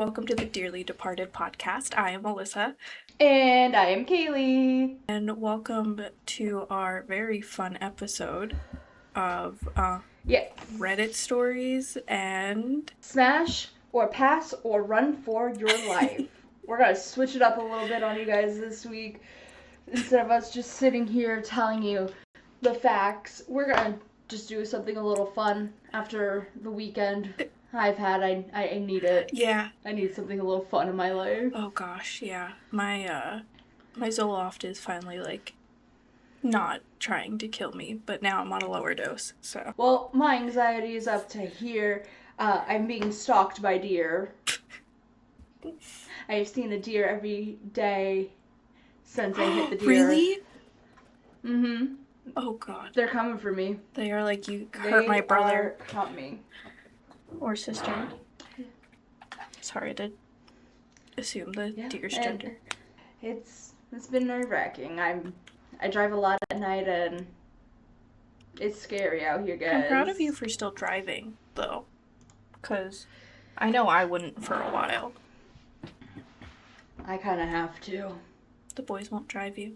Welcome to the Dearly Departed podcast. I am Melissa. And I am Kaylee. And welcome to our very fun episode of Reddit stories and... Smash or pass or run for your life. We're going to switch it up a little bit on you guys this week. Instead of us just sitting here telling you the facts, we're going to just do something a little fun after the weekend I've had. I need it. Yeah. I need something a little fun in my life. Oh gosh, yeah. My Zoloft is finally, not trying to kill me, but now I'm on a lower dose, so. Well, my anxiety is up to here. I'm being stalked by deer. I've seen a deer every day since I hit the deer. Really? Mm-hmm. Oh god. They're coming for me. They are like, you hurt my brother. They are coming. Or sister. Sorry to assume the deer's gender. It's been nerve-wracking. I drive a lot at night and it's scary out here, guys. I'm proud of you for still driving, though. Because I know I wouldn't for a while. I kind of have to. The boys won't drive you.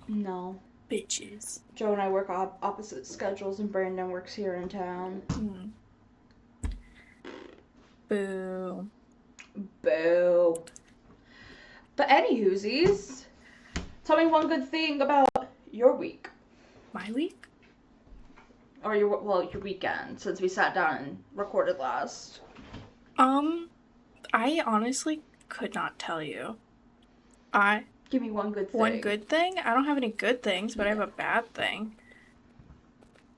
No. Bitches. Joe and I work opposite schedules and Brandon works here in town. Boo. Boo. But anywhoosies, tell me one good thing about your week. My week? Or your weekend, since we sat down and recorded last. I honestly could not tell you. Give me one good thing. One good thing? I don't have any good things, but I have a bad thing.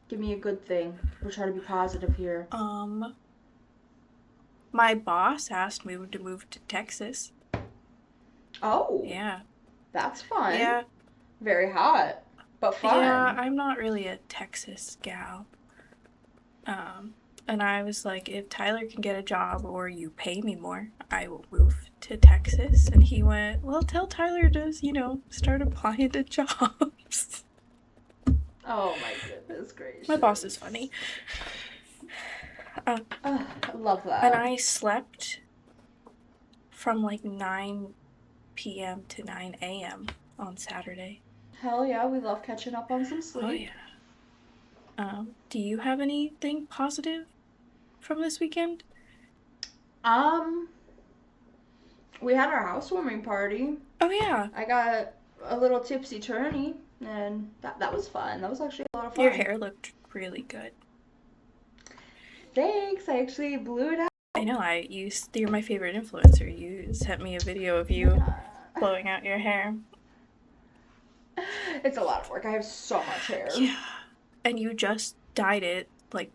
Give me a good thing. We're trying to be positive here. My boss asked me to move to Texas. Oh. Yeah. That's fun. Yeah. Very hot, but fun. Yeah, I'm not really a Texas gal. And I was like, if Tyler can get a job or you pay me more, I will move to Texas. And he went, well, tell Tyler to, start applying to jobs. Oh my goodness gracious. My boss is funny. I love that. And I slept from 9 p.m. to 9 a.m. on Saturday. Hell yeah, we love catching up on some sleep. Oh yeah. Do you have anything positive from this weekend? We had our housewarming party. Oh yeah. I got a little tipsy-turny, and that was fun. That was actually a lot of fun. Your hair looked really good. Thanks, I actually blew it out. I know, you're my favorite influencer. You sent me a video of you blowing out your hair. It's a lot of work. I have so much hair. Yeah. And you just dyed it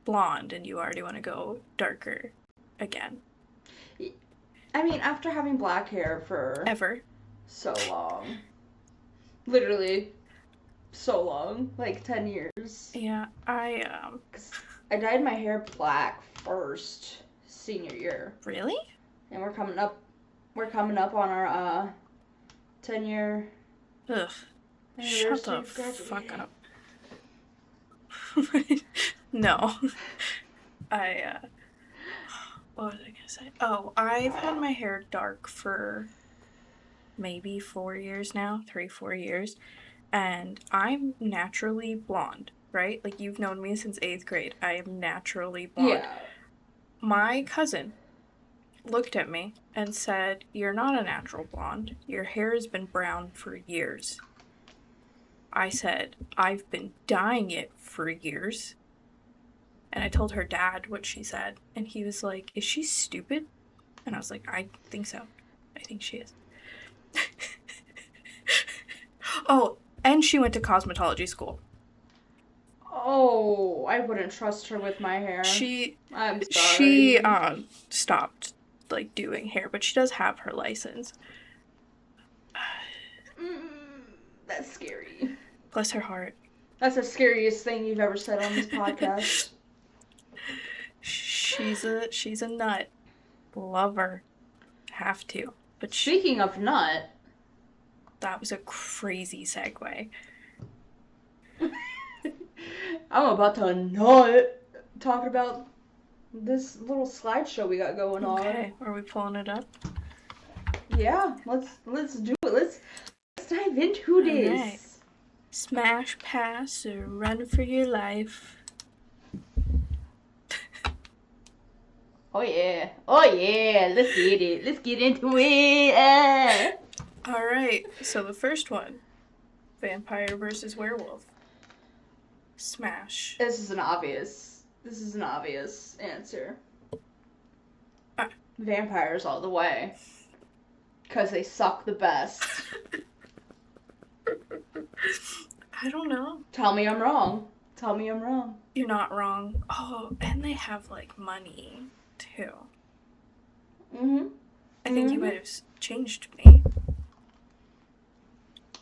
blonde, and you already want to go darker again. I mean, after having black hair for... Ever. So long. Literally, so long. 10 years. Yeah, I dyed my hair black first senior year. Really? And we're coming up on our 10-year. Ugh. Shut the fuck up. No. What was I gonna say? Oh, I've had my hair dark for maybe 4 years now, 3-4 years, and I'm naturally blonde, right? You've known me since 8th grade. I am naturally blonde. Yeah. My cousin looked at me and said, "You're not a natural blonde. Your hair has been brown for years." I said, "I've been dyeing it for years." And I told her dad what she said, and he was like, "Is she stupid?" And I was like, "I think so. I think she is." Oh, and she went to cosmetology school. Oh, I wouldn't trust her with my hair. I'm sorry. She stopped doing hair, but she does have her license. That's scary. Bless her heart. That's the scariest thing you've ever said on this podcast. She's a nut. Love her. Have to. But speaking of nut, that was a crazy segue. I'm about to nut talking about this little slideshow we got going on. Okay, are we pulling it up? Yeah, let's do it. Let's dive into this. Alright. Smash, pass, or run for your life. Oh yeah, let's get it. Let's get into it. Alright, so the first one, vampire versus werewolf. Smash. This is an obvious answer. Vampires all the way. Because they suck the best. I don't know. Tell me I'm wrong. You're not wrong. Oh, and they have, like, money, too. Mm-hmm. I think you might have changed me.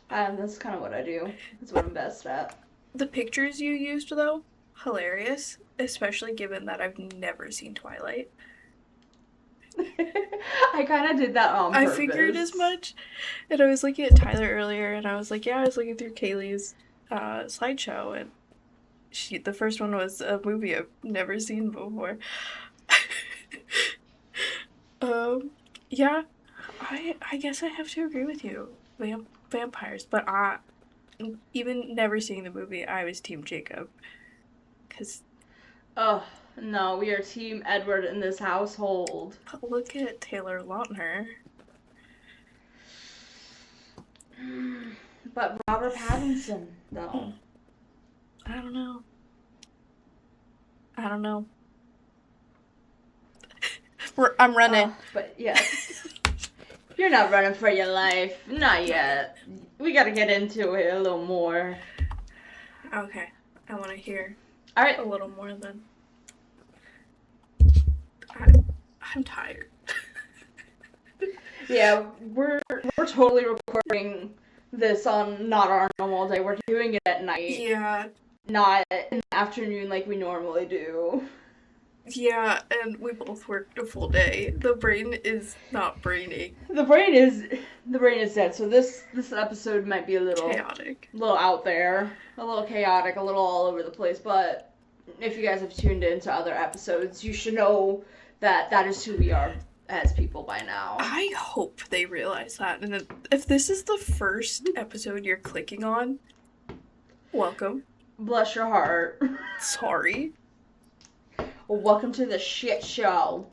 That's kind of what I do. That's what I'm best at. The pictures you used, though, hilarious. Especially given that I've never seen Twilight. I kind of did that on purpose. I figured as much. And I was looking at Tyler earlier, and I was like, yeah, I was looking through Kaylee's slideshow, and the first one was a movie I've never seen before. Yeah, I guess I have to agree with you. Vampires, but even never seeing the movie, I was Team Jacob. Cause oh no, we are Team Edward in this household. but look at Taylor Lautner. But Robert Pattinson, though. I don't know. I'm running. But yes. You're not running for your life. Not yet. We gotta get into it a little more. Okay. I want to hear Alright. a little more then. I'm tired. Yeah, we're totally recording this on not our normal day. We're doing it at night. Yeah. Not in the afternoon like we normally do. Yeah, and we both worked a full day. The brain is not braining. The brain is dead. So this episode might be a little Chaotic. A little out there, a little chaotic, a little all over the place. But if you guys have tuned into other episodes, you should know that is who we are as people by now. I hope they realize that. And if this is the first episode you're clicking on, welcome. Bless your heart. Sorry. Well, welcome to the shit show.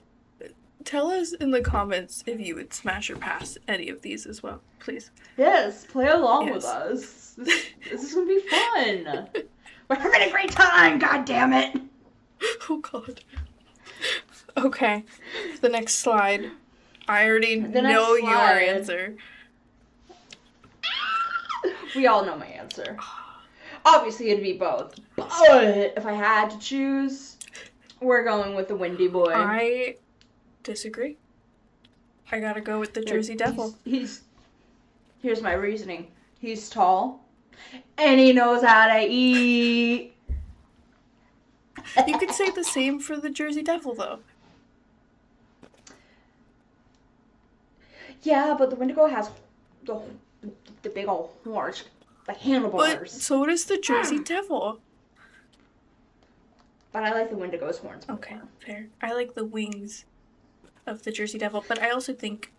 Tell us in the comments if you would smash or pass any of these as well, please. Yes, play along Yes. with us. This is gonna be fun. We're having a great time, god damn it. Oh god. Okay, the next slide. I already know your answer. We all know my answer. Obviously, it'd be both. But if I had to choose, we're going with the Windy Boy. I disagree. I gotta go with the Jersey Devil. Here's my reasoning. He's tall, and he knows how to eat. You could say the same for the Jersey Devil, though. Yeah, but the Wendigo has the big old horns, like handlebars. But so does the Jersey Devil. But I like the Wendigo's horns more. Okay, fair. I like the wings of the Jersey Devil, but I also think,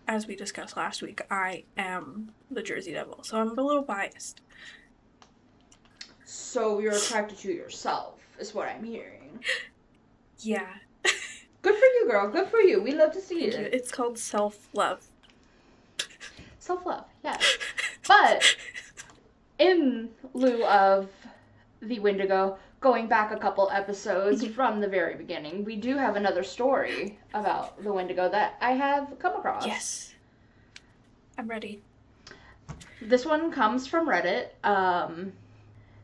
as we discussed last week, I am the Jersey Devil, so I'm a little biased. So you're attracted to yourself, is what I'm hearing. Yeah. Good for you, girl. Good for you. We love to see Thank you. it. It's called self-love. Self-love, yes. But in lieu of the Wendigo, going back a couple episodes from the very beginning, we do have another story about the Wendigo that I have come across. Yes. I'm ready. This one comes from Reddit.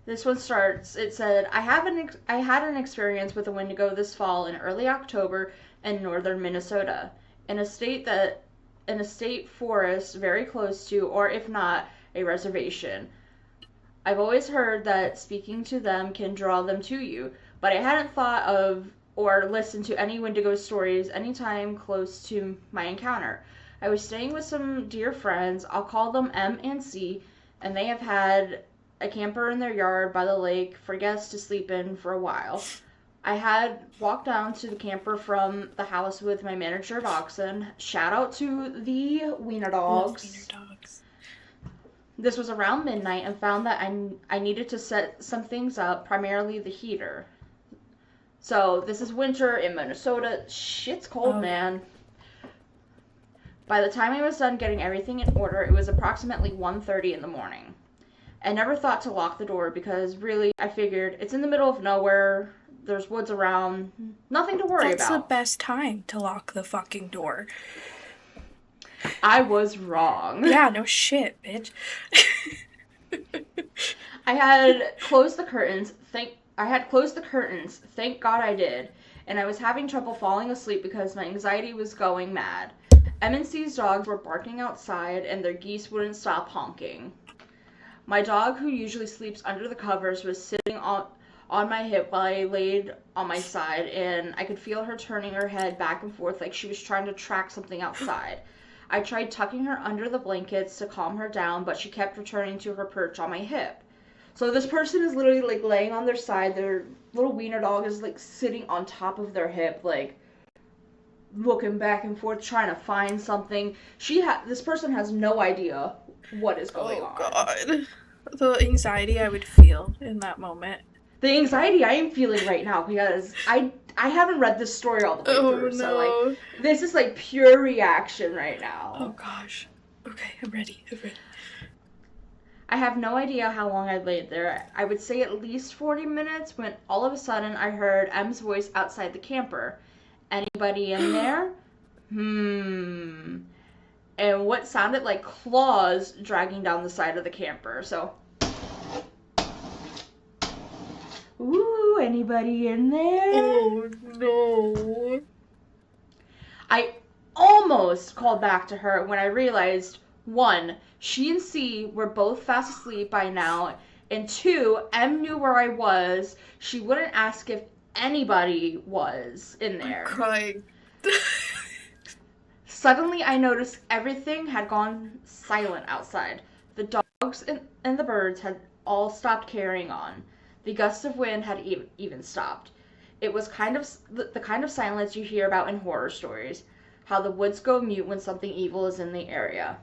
This one starts, it said, I had an experience with a Wendigo this fall in early October in northern Minnesota, in a state forest very close to, or if not, a reservation. I've always heard that speaking to them can draw them to you, but I hadn't thought of or listened to any Wendigo stories anytime close to my encounter. I was staying with some dear friends, I'll call them M and C, and they have had a camper in their yard by the lake for guests to sleep in for a while. I had walked down to the camper from the house with my miniature dachshund. Shout out to the wiener dogs. Love wiener dogs. This was around midnight and found that I needed to set some things up, primarily the heater. So this is winter in Minnesota. Shit's cold, man. By the time I was done getting everything in order, it was approximately 1:30 in the morning. I never thought to lock the door because really I figured it's in the middle of nowhere. There's woods around. Nothing to worry about. That's the best time to lock the fucking door. I was wrong. Yeah, no shit, bitch. I had closed the curtains. Thank God I did. And I was having trouble falling asleep because my anxiety was going mad. M&C's dogs were barking outside and their geese wouldn't stop honking. My dog, who usually sleeps under the covers, was sitting on my hip while I laid on my side, and I could feel her turning her head back and forth like she was trying to track something outside. I tried tucking her under the blankets to calm her down, but she kept returning to her perch on my hip. So this person is literally like laying on their side. Their little wiener dog is like sitting on top of their hip, like looking back and forth, trying to find something. This person has no idea what is going on. Oh God. The anxiety I would feel in that moment. The anxiety I am feeling right now because I haven't read this story all the way through. No. So like this is like pure reaction right now. Oh gosh. Okay, I'm ready. I have no idea how long I laid there. I would say at least 40 minutes when all of a sudden I heard M's voice outside the camper. Anybody in there? And what sounded like claws dragging down the side of the camper. So, ooh, anybody in there? Oh no. I almost called back to her when I realized, 1, she and C were both fast asleep by now, and 2, M knew where I was. She wouldn't ask if anybody was in there. I'm crying. Suddenly, I noticed everything had gone silent outside. The dogs and the birds had all stopped carrying on. The gusts of wind had even stopped. It was kind of the kind of silence you hear about in horror stories, how the woods go mute when something evil is in the area.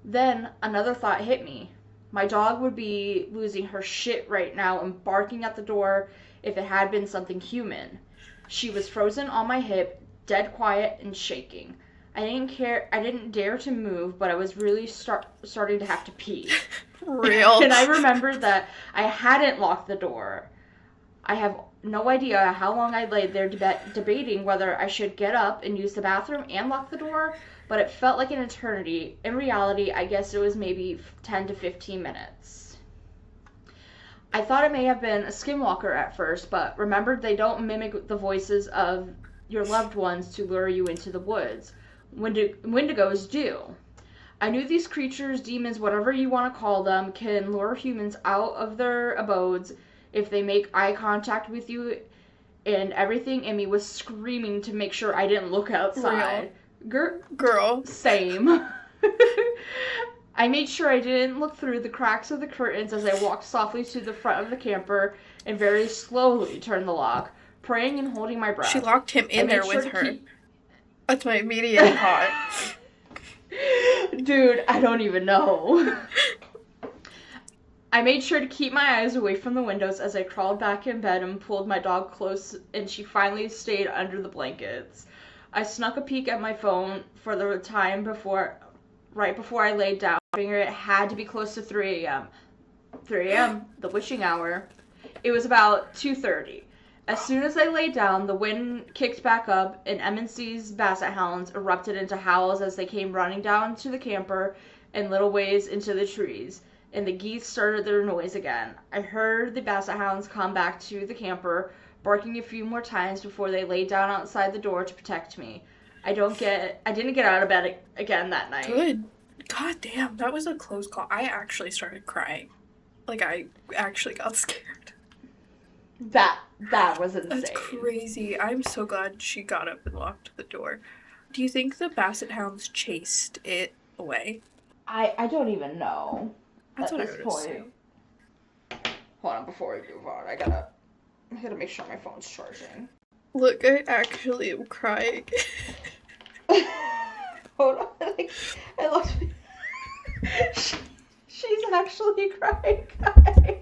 Then another thought hit me. My dog would be losing her shit right now and barking at the door if it had been something human. She was frozen on my hip, dead quiet and shaking. I didn't dare to move, but I was really starting to have to pee. Real. And I remembered that I hadn't locked the door. I have no idea how long I laid there debating whether I should get up and use the bathroom and lock the door, but it felt like an eternity. In reality, I guess it was maybe 10 to 15 minutes. I thought it may have been a skinwalker at first, but remembered they don't mimic the voices of your loved ones to lure you into the woods. Wendigos do. I knew these creatures, demons, whatever you want to call them, can lure humans out of their abodes if they make eye contact with you, and everything in me was screaming to make sure I didn't look outside. Girl. Same. I made sure I didn't look through the cracks of the curtains as I walked softly to the front of the camper and very slowly turned the lock, praying and holding my breath. She locked him in there with her. That's my immediate thought. Dude, I don't even know. I made sure to keep my eyes away from the windows as I crawled back in bed and pulled my dog close, and she finally stayed under the blankets. I snuck a peek at my phone for the time right before I laid down. I figured it had to be close to 3 a.m. 3 a.m., the witching hour. It was about 2:30. As soon as I laid down, the wind kicked back up, and M&C's basset hounds erupted into howls as they came running down to the camper and little ways into the trees, and the geese started their noise again. I heard the basset hounds come back to the camper, barking a few more times before they laid down outside the door to protect me. I didn't get out of bed again that night. Good. God damn, that was a close call. I actually started crying. Like, I actually got scared. That was insane. That's crazy. I'm so glad she got up and locked the door. Do you think the basset hounds chased it away? I don't even know. That's at what this I would point. assume. Hold on, before we move on, I gotta I gotta make sure my phone's charging. Look, I actually am crying. Hold on, I lost my... She's actually crying, guys.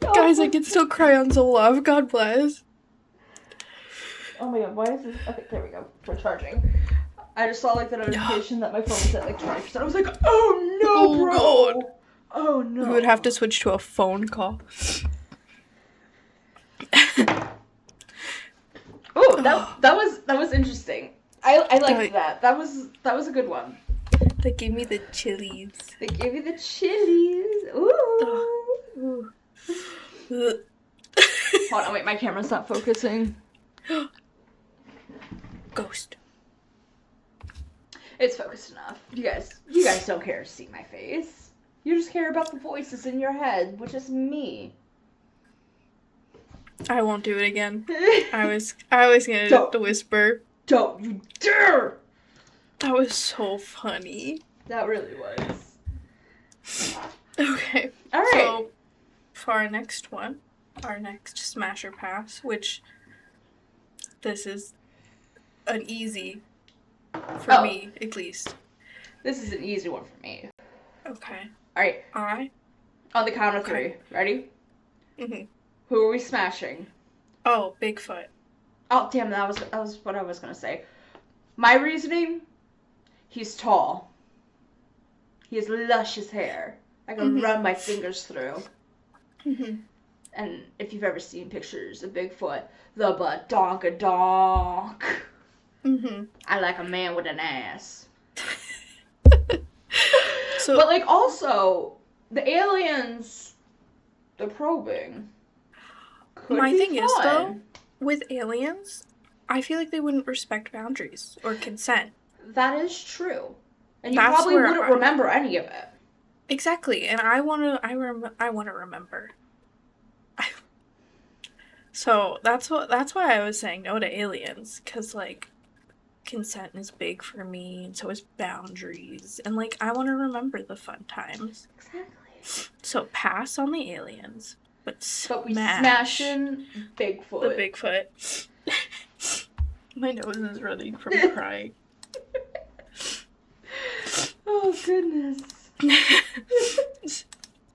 Guys, I can still cry on Zoloft. God bless. Oh my god, why is this? Okay, there we go. We're charging. I just saw, like, the notification that my phone was at, like, 20%. I was like, oh no, bro! God. Oh no. We would have to switch to a phone call. Oh, that was interesting. I liked that. That was a good one. They gave me the chilies. They gave you the chilies. Ooh. Hold on, wait, my camera's not focusing. Ghost. It's focused enough. You guys don't care to see my face. You just care about the voices in your head, which is me. I won't do it again. I was gonna do the whisper. Don't you dare! That was so funny. That really was. Okay. Alright. So, for our next one, our next Smasher Pass, which this is an easy, for me, at least. This is an easy one for me. Okay. Alright. Alright. On the count of 3. Ready? Mm-hmm. Who are we smashing? Oh, Bigfoot. Oh, damn, that was what I was gonna say. My reasoning, he's tall. He has luscious hair. I can run my fingers through. Mm-hmm. And if you've ever seen pictures of Bigfoot, the badonka-donk. Mm-hmm. I like a man with an ass. So, but, like, also, the aliens, the probing, could my be thing fun. is, though, with aliens, I feel like they wouldn't respect boundaries or consent. That is true. And you That's probably where wouldn't remember any of it. Exactly, and I want to remember. So that's why I was saying no to aliens, because, like, consent is big for me, and so is boundaries, and, like, I want to remember the fun times. Exactly. So pass on the aliens, but we smashing Bigfoot. The Bigfoot. My nose is running from crying. Oh, goodness.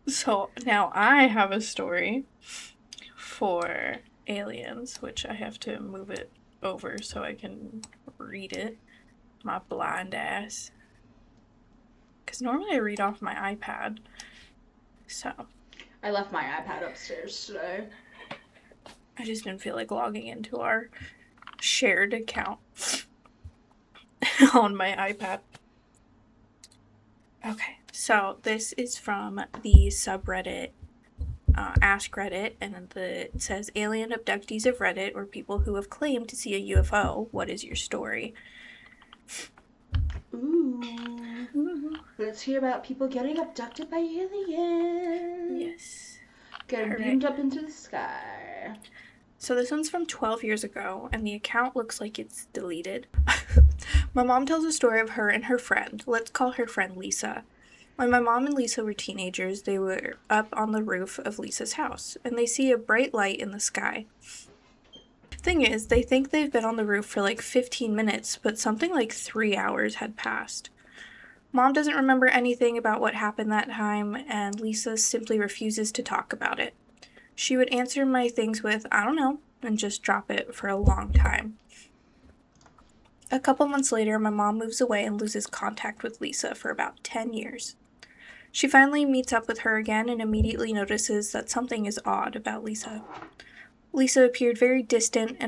So now I have a story for aliens, which I have to move it over so I can read it. My blind ass. Because normally I read off my iPad. So. I left my iPad upstairs today. I just didn't feel like logging into our shared account on my iPad. Okay, so this is from the subreddit Ask Reddit, and it says, alien abductees of Reddit, or people who have claimed to see a UFO. What is your story? Ooh. Let's hear about people getting abducted by aliens. Yes. Getting beamed up into the sky. So this one's from 12 years ago, and the account looks like it's deleted. My mom tells a story of her and her friend. Let's call her friend Lisa. When my mom and Lisa were teenagers, they were up on the roof of Lisa's house, and they see a bright light in the sky. Thing is, they think they've been on the roof for like 15 minutes, but something like 3 hours had passed. Mom doesn't remember anything about what happened that time, and Lisa simply refuses to talk about it. She would answer my things with, I don't know, and just drop it for a long time. A couple months later, my mom moves away and loses contact with Lisa for about 10 years. She finally meets up with her again and immediately notices that something is odd about Lisa. Lisa appeared very distant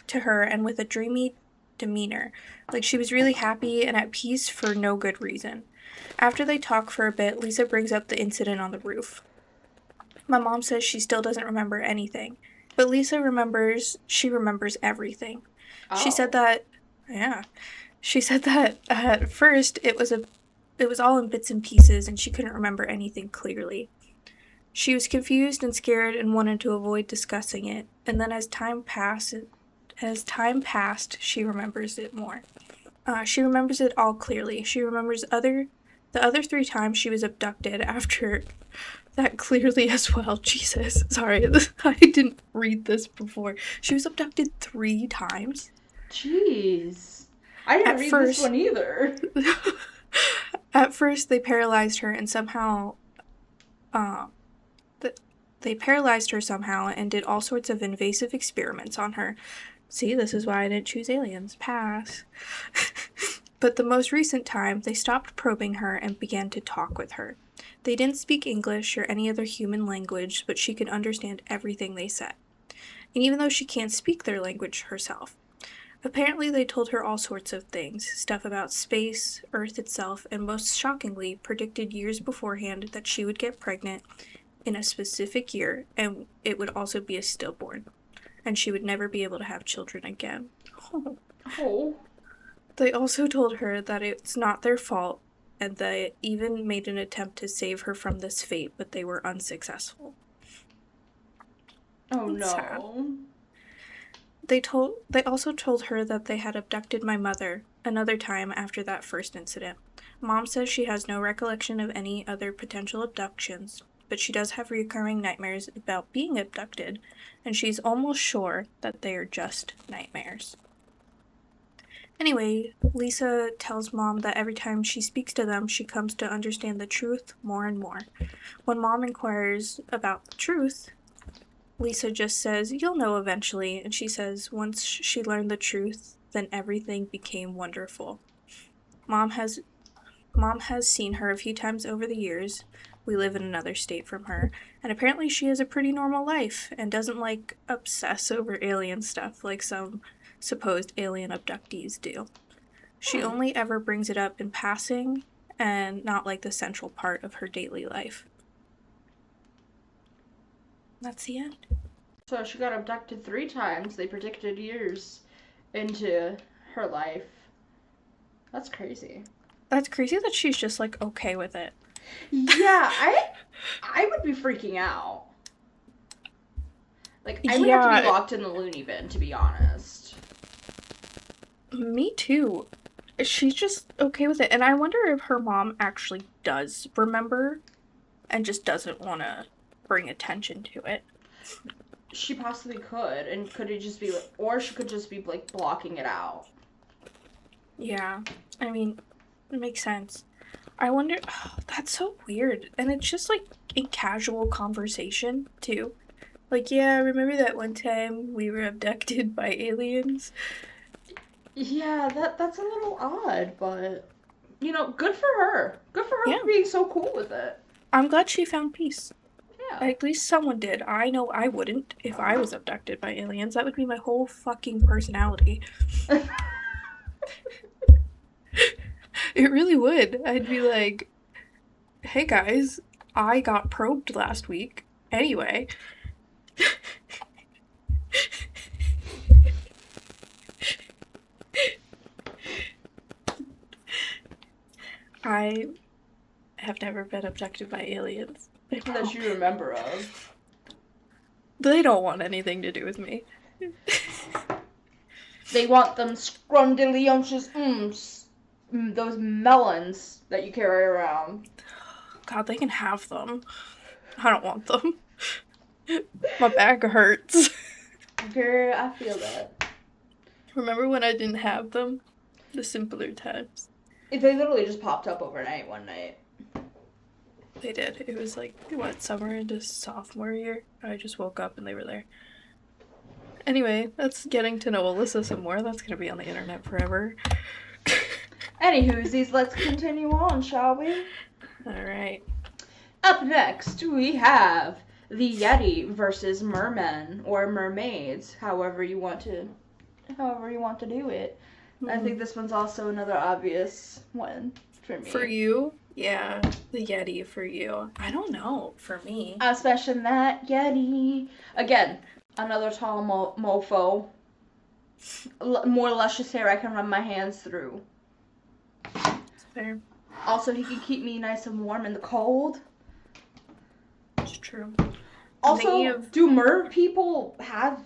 to her and with a dreamy demeanor, like she was really happy and at peace for no good reason. After they talk for a bit, Lisa brings up the incident on the roof. My mom says she still doesn't remember anything, but Lisa remembers everything. Oh. She said that at first it was all in bits and pieces and she couldn't remember anything clearly. She was confused and scared and wanted to avoid discussing it, and then as time passed, she remembers it more. She remembers it all clearly. She remembers the other 3 times she was abducted after that clearly as well. Jesus. Sorry, I didn't read this before. She was abducted 3 times. Jeez. I didn't read this one either. At first, they paralyzed her and somehow... they paralyzed her somehow and did all sorts of invasive experiments on her. See, this is why I didn't choose aliens. Pass. But the most recent time, they stopped probing her and began to talk with her. They didn't speak English or any other human language, but she could understand everything they said. And even though she can't speak their language herself, apparently they told her all sorts of things, stuff about space, Earth itself, and most shockingly, predicted years beforehand that she would get pregnant in a specific year, and it would also be a stillborn, and she would never be able to have children again. Oh. They also told her that it's not their fault, and they even made an attempt to save her from this fate, but they were unsuccessful. Oh, That's no. sad. They also told her that they had abducted my mother another time after that first incident. Mom says she has no recollection of any other potential abductions, but she does have recurring nightmares about being abducted, and she's almost sure that they are just nightmares. Anyway, Lisa tells Mom that every time she speaks to them, she comes to understand the truth more and more. When Mom inquires about the truth, Lisa just says, "You'll know eventually," and she says once she learned the truth, then everything became wonderful. Mom has seen her a few times over the years. We live in another state from her, and apparently she has a pretty normal life and doesn't obsess over alien stuff like some supposed alien abductees do. She only ever brings it up in passing and not like the central part of her daily life. That's the end. So she got abducted 3 times. They predicted years into her life. That's crazy. That's crazy that she's just okay with it. Yeah, I would be freaking out. I would have to be locked in the loony bin, to be honest. Me too. She's just okay with it. And I wonder if her mom actually does remember and just doesn't want to bring attention to it. She possibly could. And could it just be, or she could just be, blocking it out. Yeah. I mean, it makes sense. I wonder, that's so weird. And it's just in casual conversation too. Yeah, remember that one time we were abducted by aliens? Yeah, that's a little odd, but, good for her. Good for her for being so cool with it. I'm glad she found peace. Yeah. At least someone did. I know I wouldn't if I was abducted by aliens. That would be my whole fucking personality. It really would. I'd be like, hey guys, I got probed last week. Anyway. I have never been abducted by aliens. That you remember of. They don't want anything to do with me. They want them scrumdiddlyumptious those melons that you carry around. God, they can have them. I don't want them. My back hurts. Girl, I feel that. Remember when I didn't have them? The simpler times. They literally just popped up overnight one night. They did. It was summer into sophomore year? I just woke up and they were there. Anyway, that's getting to know Alyssa some more. That's gonna be on the internet forever. Anywhoosies, let's continue on, shall we? Alright. Up next, we have the Yeti versus mermen, or mermaids, however you want to do it. Mm-hmm. I think this one's also another obvious one for me. For you? Yeah, the Yeti for you. I don't know, for me. Especially that Yeti. Again, another tall mofo. More luscious hair I can run my hands through. Fair. Also, he can keep me nice and warm in the cold. It's true. Also, do mer people have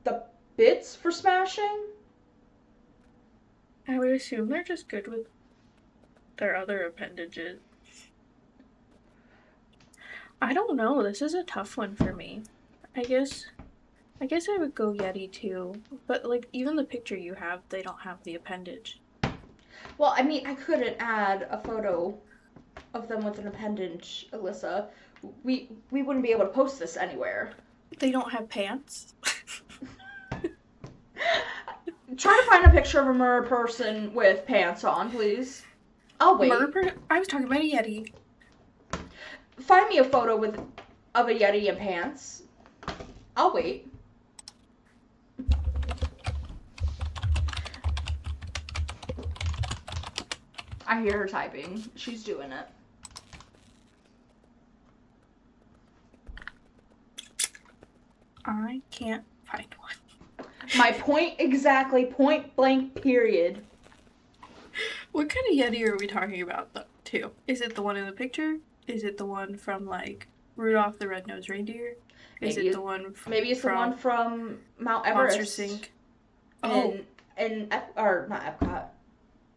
the bits for smashing? I would assume they're just good with their other appendages. I don't know. This is a tough one for me. I guess I would go Yeti too. But like even the picture you have, they don't have the appendage. Well, I mean, I couldn't add a photo of them with an appendage, Alyssa. We wouldn't be able to post this anywhere. They don't have pants. Try to find a picture of a mer person with pants on, please. I'll wait. I was talking about a Yeti. Find me a photo of a Yeti in pants. I'll wait. I hear her typing. She's doing it. I can't find one. My point exactly, point blank, period. What kind of Yeti are we talking about, though, too? Is it the one in the picture? Is it the one from, like, Rudolph the Red-Nosed Reindeer? Is it the one from... Maybe it's the one from Mount Everest. Monsters, Inc. Not Epcot.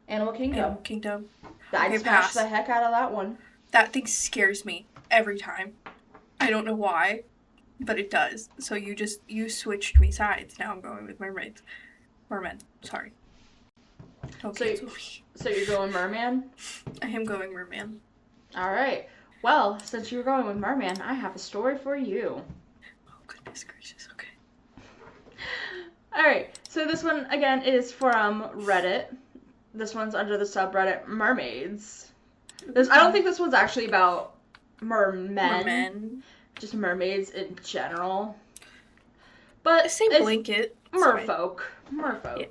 Animal Kingdom. Animal Kingdom. I'd smash the heck out of that one. That thing scares me every time. I don't know why, but it does. So you switched me sides. Now I'm going with mermaids. Mermen. Sorry. Don't cancel me. So you're going merman? I am going merman. Alright. Well, since you were going with merman, I have a story for you. Oh, goodness gracious. Okay. Alright. So this one, again, is from Reddit. This one's under the subreddit mermaids. I don't think this one's actually about mermen. Just mermaids in general. But same blanket. Merfolk. Yeah.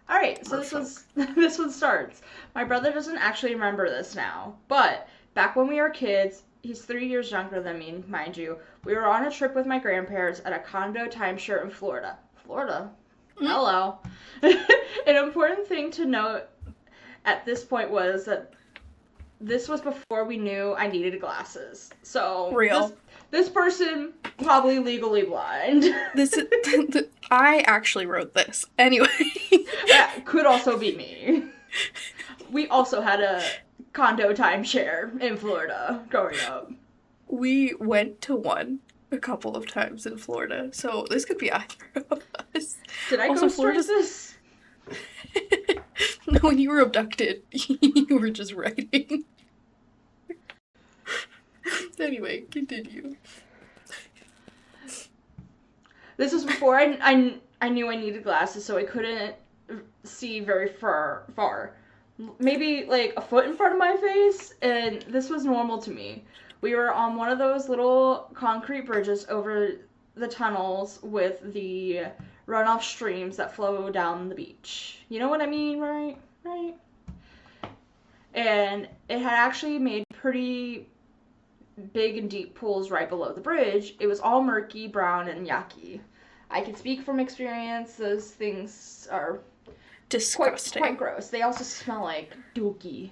Alright, so this one starts. My brother doesn't actually remember this now, but back when we were kids, he's 3 years younger than me, mind you, we were on a trip with my grandparents at a condo timeshare in Florida. Florida? Mm-hmm. Hello. An important thing to note at this point was that this was before we knew I needed glasses. So this person probably legally blind. I actually wrote this. Anyway. That could also be me. We also had a condo timeshare in Florida growing up. We went to one a couple of times in Florida, so this could be either of us. Did I also Florida's this? No, when you were abducted, you were just writing. Anyway, continue. This was before I knew I needed glasses, so I couldn't see very far. Maybe like a foot in front of my face, and this was normal to me. We were on one of those little concrete bridges over the tunnels with the runoff streams that flow down the beach. You know what I mean, right? Right? And it had actually made pretty big and deep pools right below the bridge. It was all murky, brown, and yucky. I can speak from experience. Those things are disgusting. Quite gross. They also smell like dookie.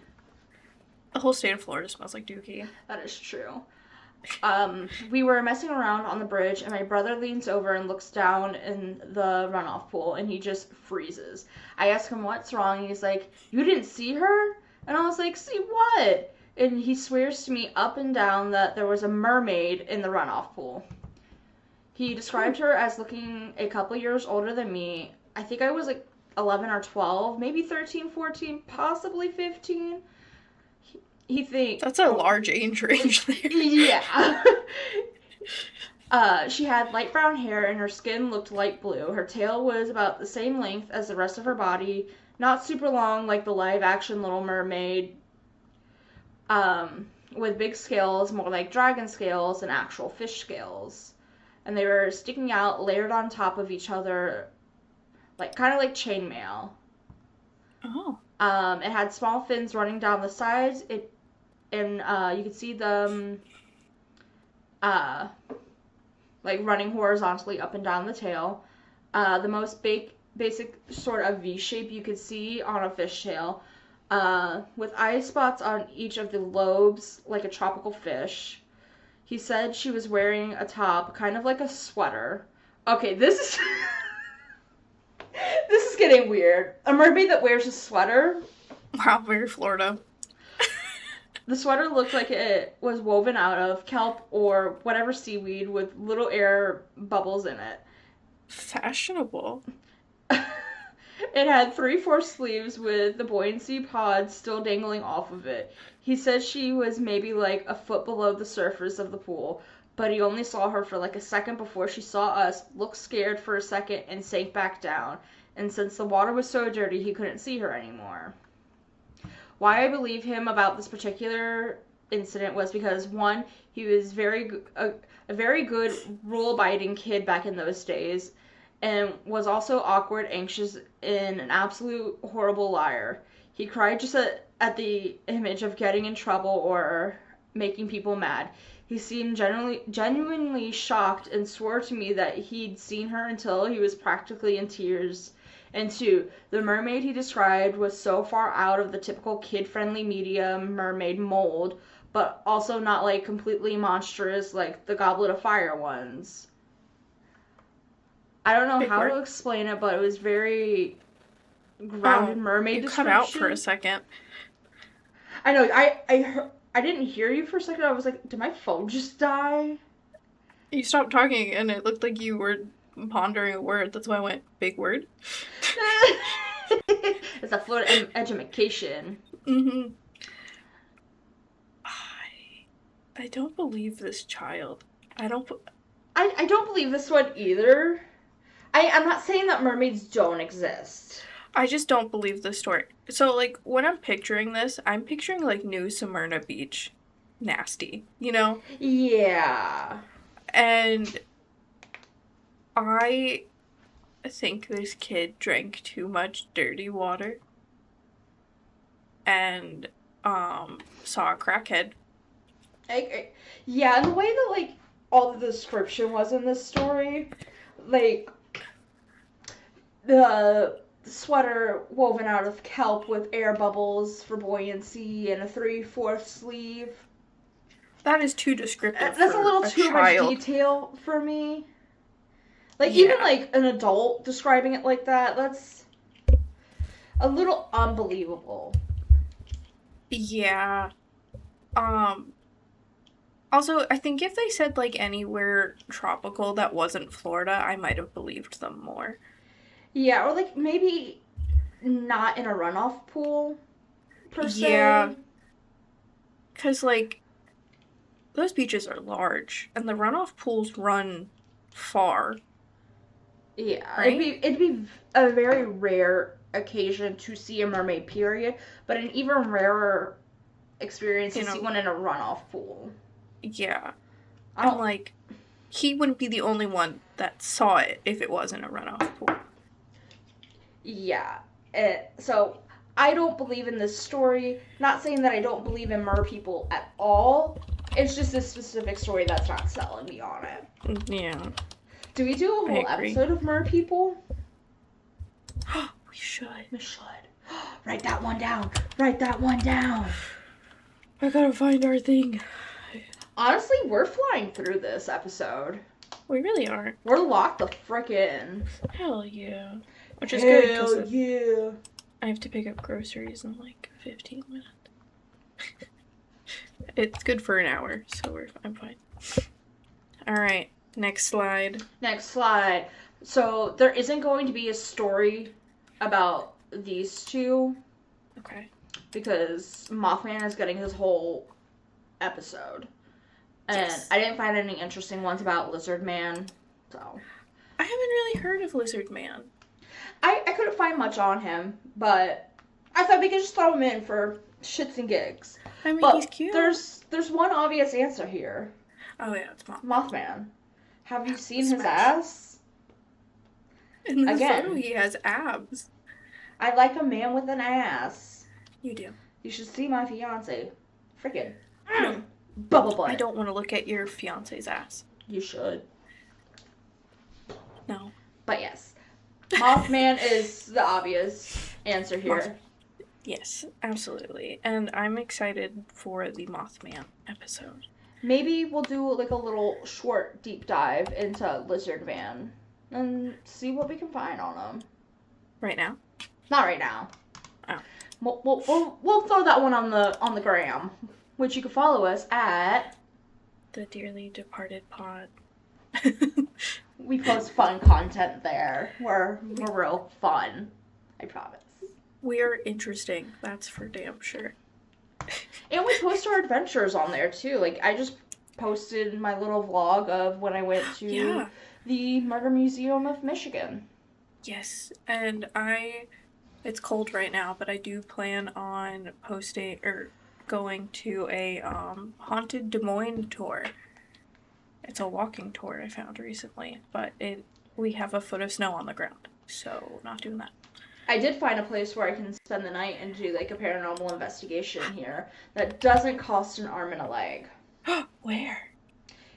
The whole state of Florida smells like dookie. That is true. We were messing around on the bridge, and my brother leans over and looks down in the runoff pool, and he just freezes. I ask him what's wrong, and he's like, "You didn't see her?" And I was like, "See what?" And he swears to me up and down that there was a mermaid in the runoff pool. He described her as looking a couple years older than me. I think I was like 11 or 12, maybe 13, 14, possibly 15. He thinks... That's a large age range there. Yeah. She had light brown hair and her skin looked light blue. Her tail was about the same length as the rest of her body. Not super long like the live action Little Mermaid. With big scales, more like dragon scales than actual fish scales. And they were sticking out, layered on top of each other, like kind of like chainmail. Oh. It had small fins running down the sides. And you could see them, like running horizontally up and down the tail. The most basic sort of V shape you could see on a fishtail. With eye spots on each of the lobes, like a tropical fish. He said she was wearing a top, kind of like a sweater. Okay, this is... this is getting weird. A mermaid that wears a sweater? Wow, very Florida. The sweater looked like it was woven out of kelp or whatever seaweed with little air bubbles in it. Fashionable. It had 3/4 sleeves with the buoyancy pod still dangling off of it. He said she was maybe like a foot below the surface of the pool, but he only saw her for like a second before she saw us, looked scared for a second, and sank back down. And since the water was so dirty, he couldn't see her anymore. Why I believe him about this particular incident was because, one, he was a very good rule-abiding kid back in those days, and was also awkward, anxious, and an absolute horrible liar. He cried just at the image of getting in trouble or making people mad. He seemed genuinely shocked and swore to me that he'd seen her until he was practically in tears. And two, the mermaid he described was so far out of the typical kid-friendly media mermaid mold, but also not like completely monstrous like the Goblet of Fire ones. I don't know how to explain it, but it was very grounded mermaid description. Cut out for a second. I know. I didn't hear you for a second. I was like, did my phone just die? You stopped talking, and it looked like you were pondering a word. That's why I went, big word. It's a Florida education. Mm-hmm. I don't believe this child. I don't believe this one either. I'm not saying that mermaids don't exist. I just don't believe the story. So, like, when I'm picturing this, I'm picturing, like, New Smyrna Beach. Nasty, you know? Yeah. And I think this kid drank too much dirty water and saw a crackhead. Yeah, and the way that, like, all the description was in this story, like, the sweater woven out of kelp with air bubbles for buoyancy and a 3/4 sleeve. That is too descriptive. That's a little too much detail for me. Like, even like an adult describing it like that, that's a little unbelievable. Yeah. Also, I think if they said, like, anywhere tropical that wasn't Florida, I might have believed them more. Yeah, or, like, maybe not in a runoff pool, per se. Yeah. Because, like, those beaches are large, and the runoff pools run far. Yeah, right? it'd be a very rare occasion to see a mermaid, period, but an even rarer experience to see one in a runoff pool. Yeah. And, like, he wouldn't be the only one that saw it if it wasn't a runoff pool. Yeah. So, I don't believe in this story. Not saying that I don't believe in mer people at all. It's just this specific story that's not selling me on it. Yeah. Do we do a whole episode of mer people? We should. We should. Write that one down. Write that one down. I gotta find our thing. Honestly, we're flying through this episode. We really are. We're locked the frick in. Hell yeah. Which is good. Hell yeah. I have to pick up groceries in like 15 minutes. It's good for an hour, so I'm fine. Alright, next slide. Next slide. So, there isn't going to be a story about these two. Okay. Because Mothman is getting his whole episode. And yes. I didn't find any interesting ones about Lizard Man, so. I haven't really heard of Lizard Man. I couldn't find much on him, but I thought we could just throw him in for shits and gigs. I mean, he's cute. There's one obvious answer here. Oh yeah, it's Mothman. Mothman. Have you seen his ass? In the photo, he has abs. I like a man with an ass. You do. You should see my fiance. Frickin'. Bubble butt. I don't want to look at your fiance's ass. You should. No. But yes. Mothman is the obvious answer here. Yes, absolutely. And I'm excited for the Mothman episode. Maybe we'll do like a little short deep dive into Lizard Man and see what we can find on him. Right now? Not right now. Oh. We'll throw that one on the gram. which you can follow us at. The Dearly Departed Pod. We post fun content there. We're real fun. I promise. We are interesting. That's for damn sure. And we post our adventures on there too. Like, I just posted my little vlog of when I went to the Murder Museum of Michigan. Yes, and it's cold right now, but I do plan on posting or going to a haunted Des Moines tour. It's a walking tour I found recently, but we have a foot of snow on the ground, so not doing that. I did find a place where I can spend the night and do like a paranormal investigation here that doesn't cost an arm and a leg. Where?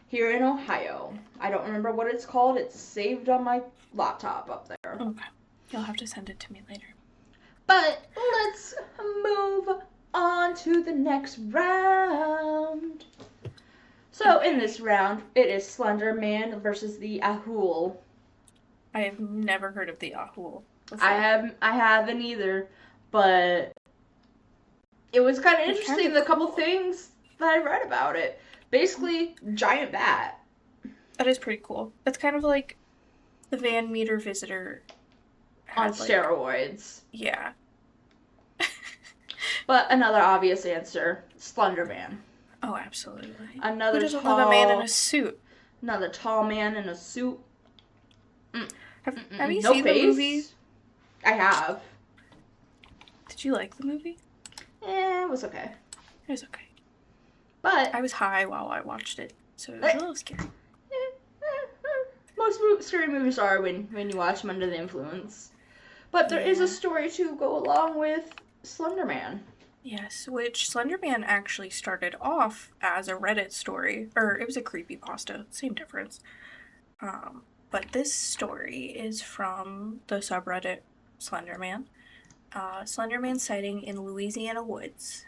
Here in Ohio. I don't remember what it's called. It's saved on my laptop up there. Okay. You'll have to send it to me later. But let's move on to the next round. So in this round, it is Slender Man versus the Ahul. I have never heard of the Ahul before. I haven't either, but it was kind of interesting, the couple things that I read about it. Basically, giant bat. That is pretty cool. That's kind of like the Van Meter Visitor On steroids. Yeah. But another obvious answer, Slender Man. Oh, absolutely. Another Who doesn't love a man in a suit? Another tall man in a suit. Have you seen the movie? I have. Did you like the movie? It was okay. It was okay. But I was high while I watched it, so it was a little scary. Most scary movies are when you watch them under the influence. But there is a story to go along with Slender Man. Yes, which Slender Man actually started off as a Reddit story, or it was a creepypasta, same difference. But this story is from the subreddit Slender Man. Slender Man sighting in Louisiana woods.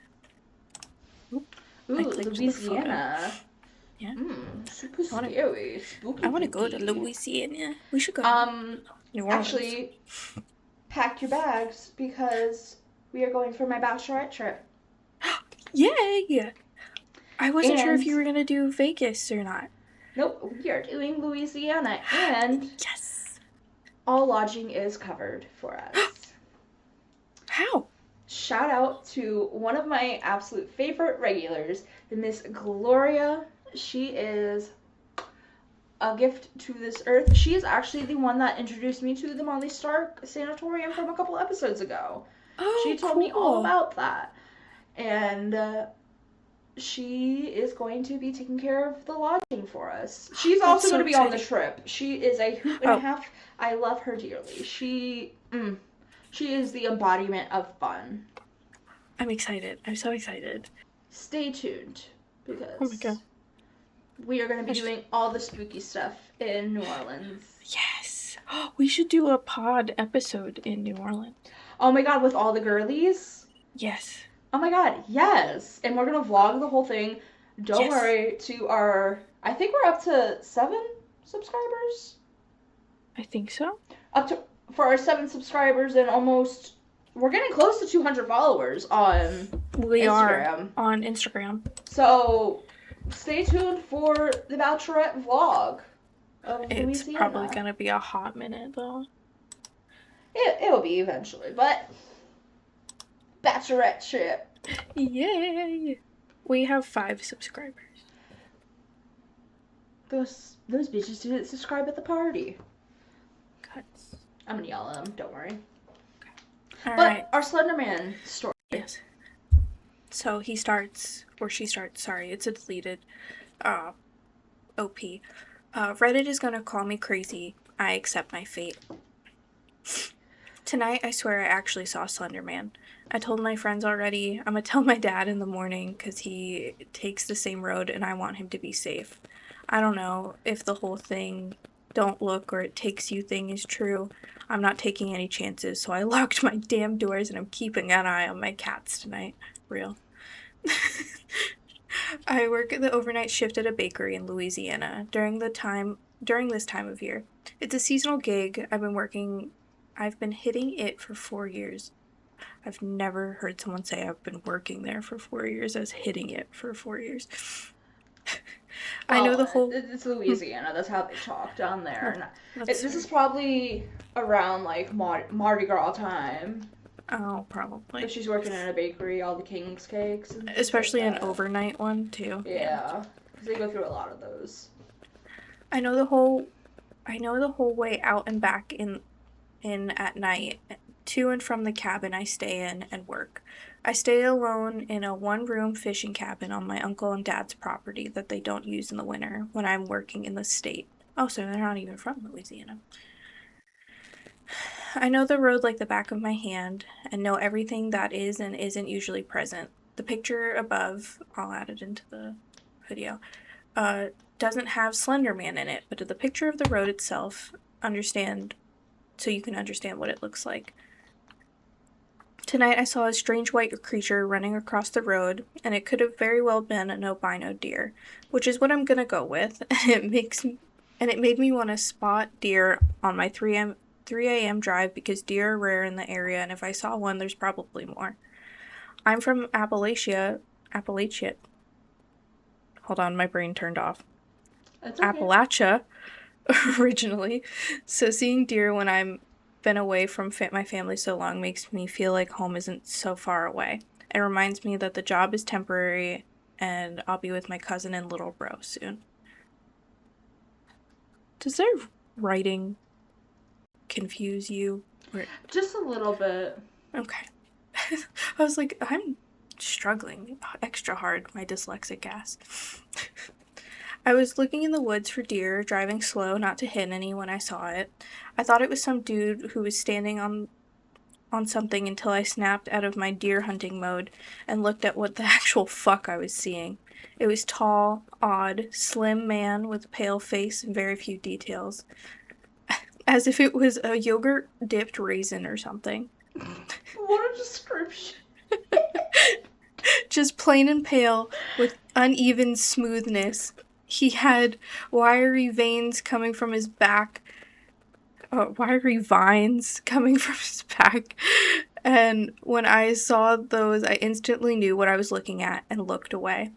Ooh, Louisiana. Yeah. Super scary. I want to go to Louisiana. We should go. New Orleans. Actually, pack your bags because we are going for my bachelorette trip. Yay! I wasn't sure if you were gonna do Vegas or not. Nope, we are doing Louisiana, and yes, all lodging is covered for us. How? Shout out to one of my absolute favorite regulars, Miss Gloria. She is a gift to this earth. She is actually the one that introduced me to the Molly Stark Sanatorium from a couple episodes ago. Oh, she told me all about that. And she is going to be taking care of the lodging for us. She's also going to be on the trip. She is a hoot and a half. I love her dearly. She is the embodiment of fun. I'm excited. I'm so excited. Stay tuned because oh my God. We are going to be doing all the spooky stuff in New Orleans. Yes. We should do a pod episode in New Orleans. Oh my God, with all the girlies? Yes. Oh my God, yes. And we're going to vlog the whole thing. Don't worry, to our, I think we're up to 7 subscribers? I think so. For our 7 subscribers and almost, we're getting close to 200 followers on Instagram. Are on Instagram. So stay tuned for the Bachelorette vlog of It's Louisiana. probably going to be a hot minute though. It will be eventually, but Bachelorette trip. Yay! We have 5 subscribers. Those bitches didn't subscribe at the party. Cuts. I'm gonna yell at them, don't worry. All but right. Our Slenderman story. Yes. So he starts, or she starts, sorry, it's a deleted OP. Reddit is gonna call me crazy. I accept my fate. Tonight, I swear I actually saw Slender Man. I told my friends already. I'm gonna tell my dad in the morning because he takes the same road and I want him to be safe. I don't know if the whole thing, don't look or it takes you thing is true. I'm not taking any chances, so I locked my damn doors and I'm keeping an eye on my cats tonight. Real. I work the overnight shift at a bakery in Louisiana during this time of year. It's a seasonal gig. I've been hitting it for 4 years. I've never heard someone say I've been working there for 4 years as hitting it for 4 years. I know the whole... It's Louisiana. That's how they talk down there. This fair. is probably around, like, Mardi Gras time. Oh, probably. If she's working in a bakery, all the king's cakes. And especially like an overnight one, too. Yeah. Because they go through a lot of those. I know the whole way out and back in at night, to and from the cabin I stay in and work. I stay alone in a one-room fishing cabin on my uncle and dad's property that they don't use in the winter when I'm working in the state. Oh, so they're not even from Louisiana. I know the road like the back of my hand and know everything that is and isn't usually present. The picture above, I'll add it into the video, doesn't have Slender Man in it, but the picture of the road itself, so you can understand what it looks like. Tonight I saw a strange white creature running across the road, and it could have very well been an albino deer, which is what I'm gonna go with, and it made me want to spot deer on my 3 a.m. drive because deer are rare in the area, and if I saw one, there's probably more. I'm from Appalachia. Hold on, my brain turned off. That's okay. Appalachia, originally. So seeing deer when I'm been away from my family so long makes me feel like home isn't so far away. It reminds me that the job is temporary, and I'll be with my cousin and little bro soon. Does their writing confuse you? Just a little bit. Okay. I was like, I'm struggling extra hard, my dyslexic ass. I was looking in the woods for deer, driving slow not to hit any when I saw it. I thought it was some dude who was standing on something until I snapped out of my deer hunting mode and looked at what the actual fuck I was seeing. It was tall, odd, slim man with a pale face and very few details. As if it was a yogurt-dipped raisin or something. What a description. Just plain and pale with uneven smoothness. He had wiry veins coming from his back. Wiry vines coming from his back. And when I saw those, I instantly knew what I was looking at and looked away.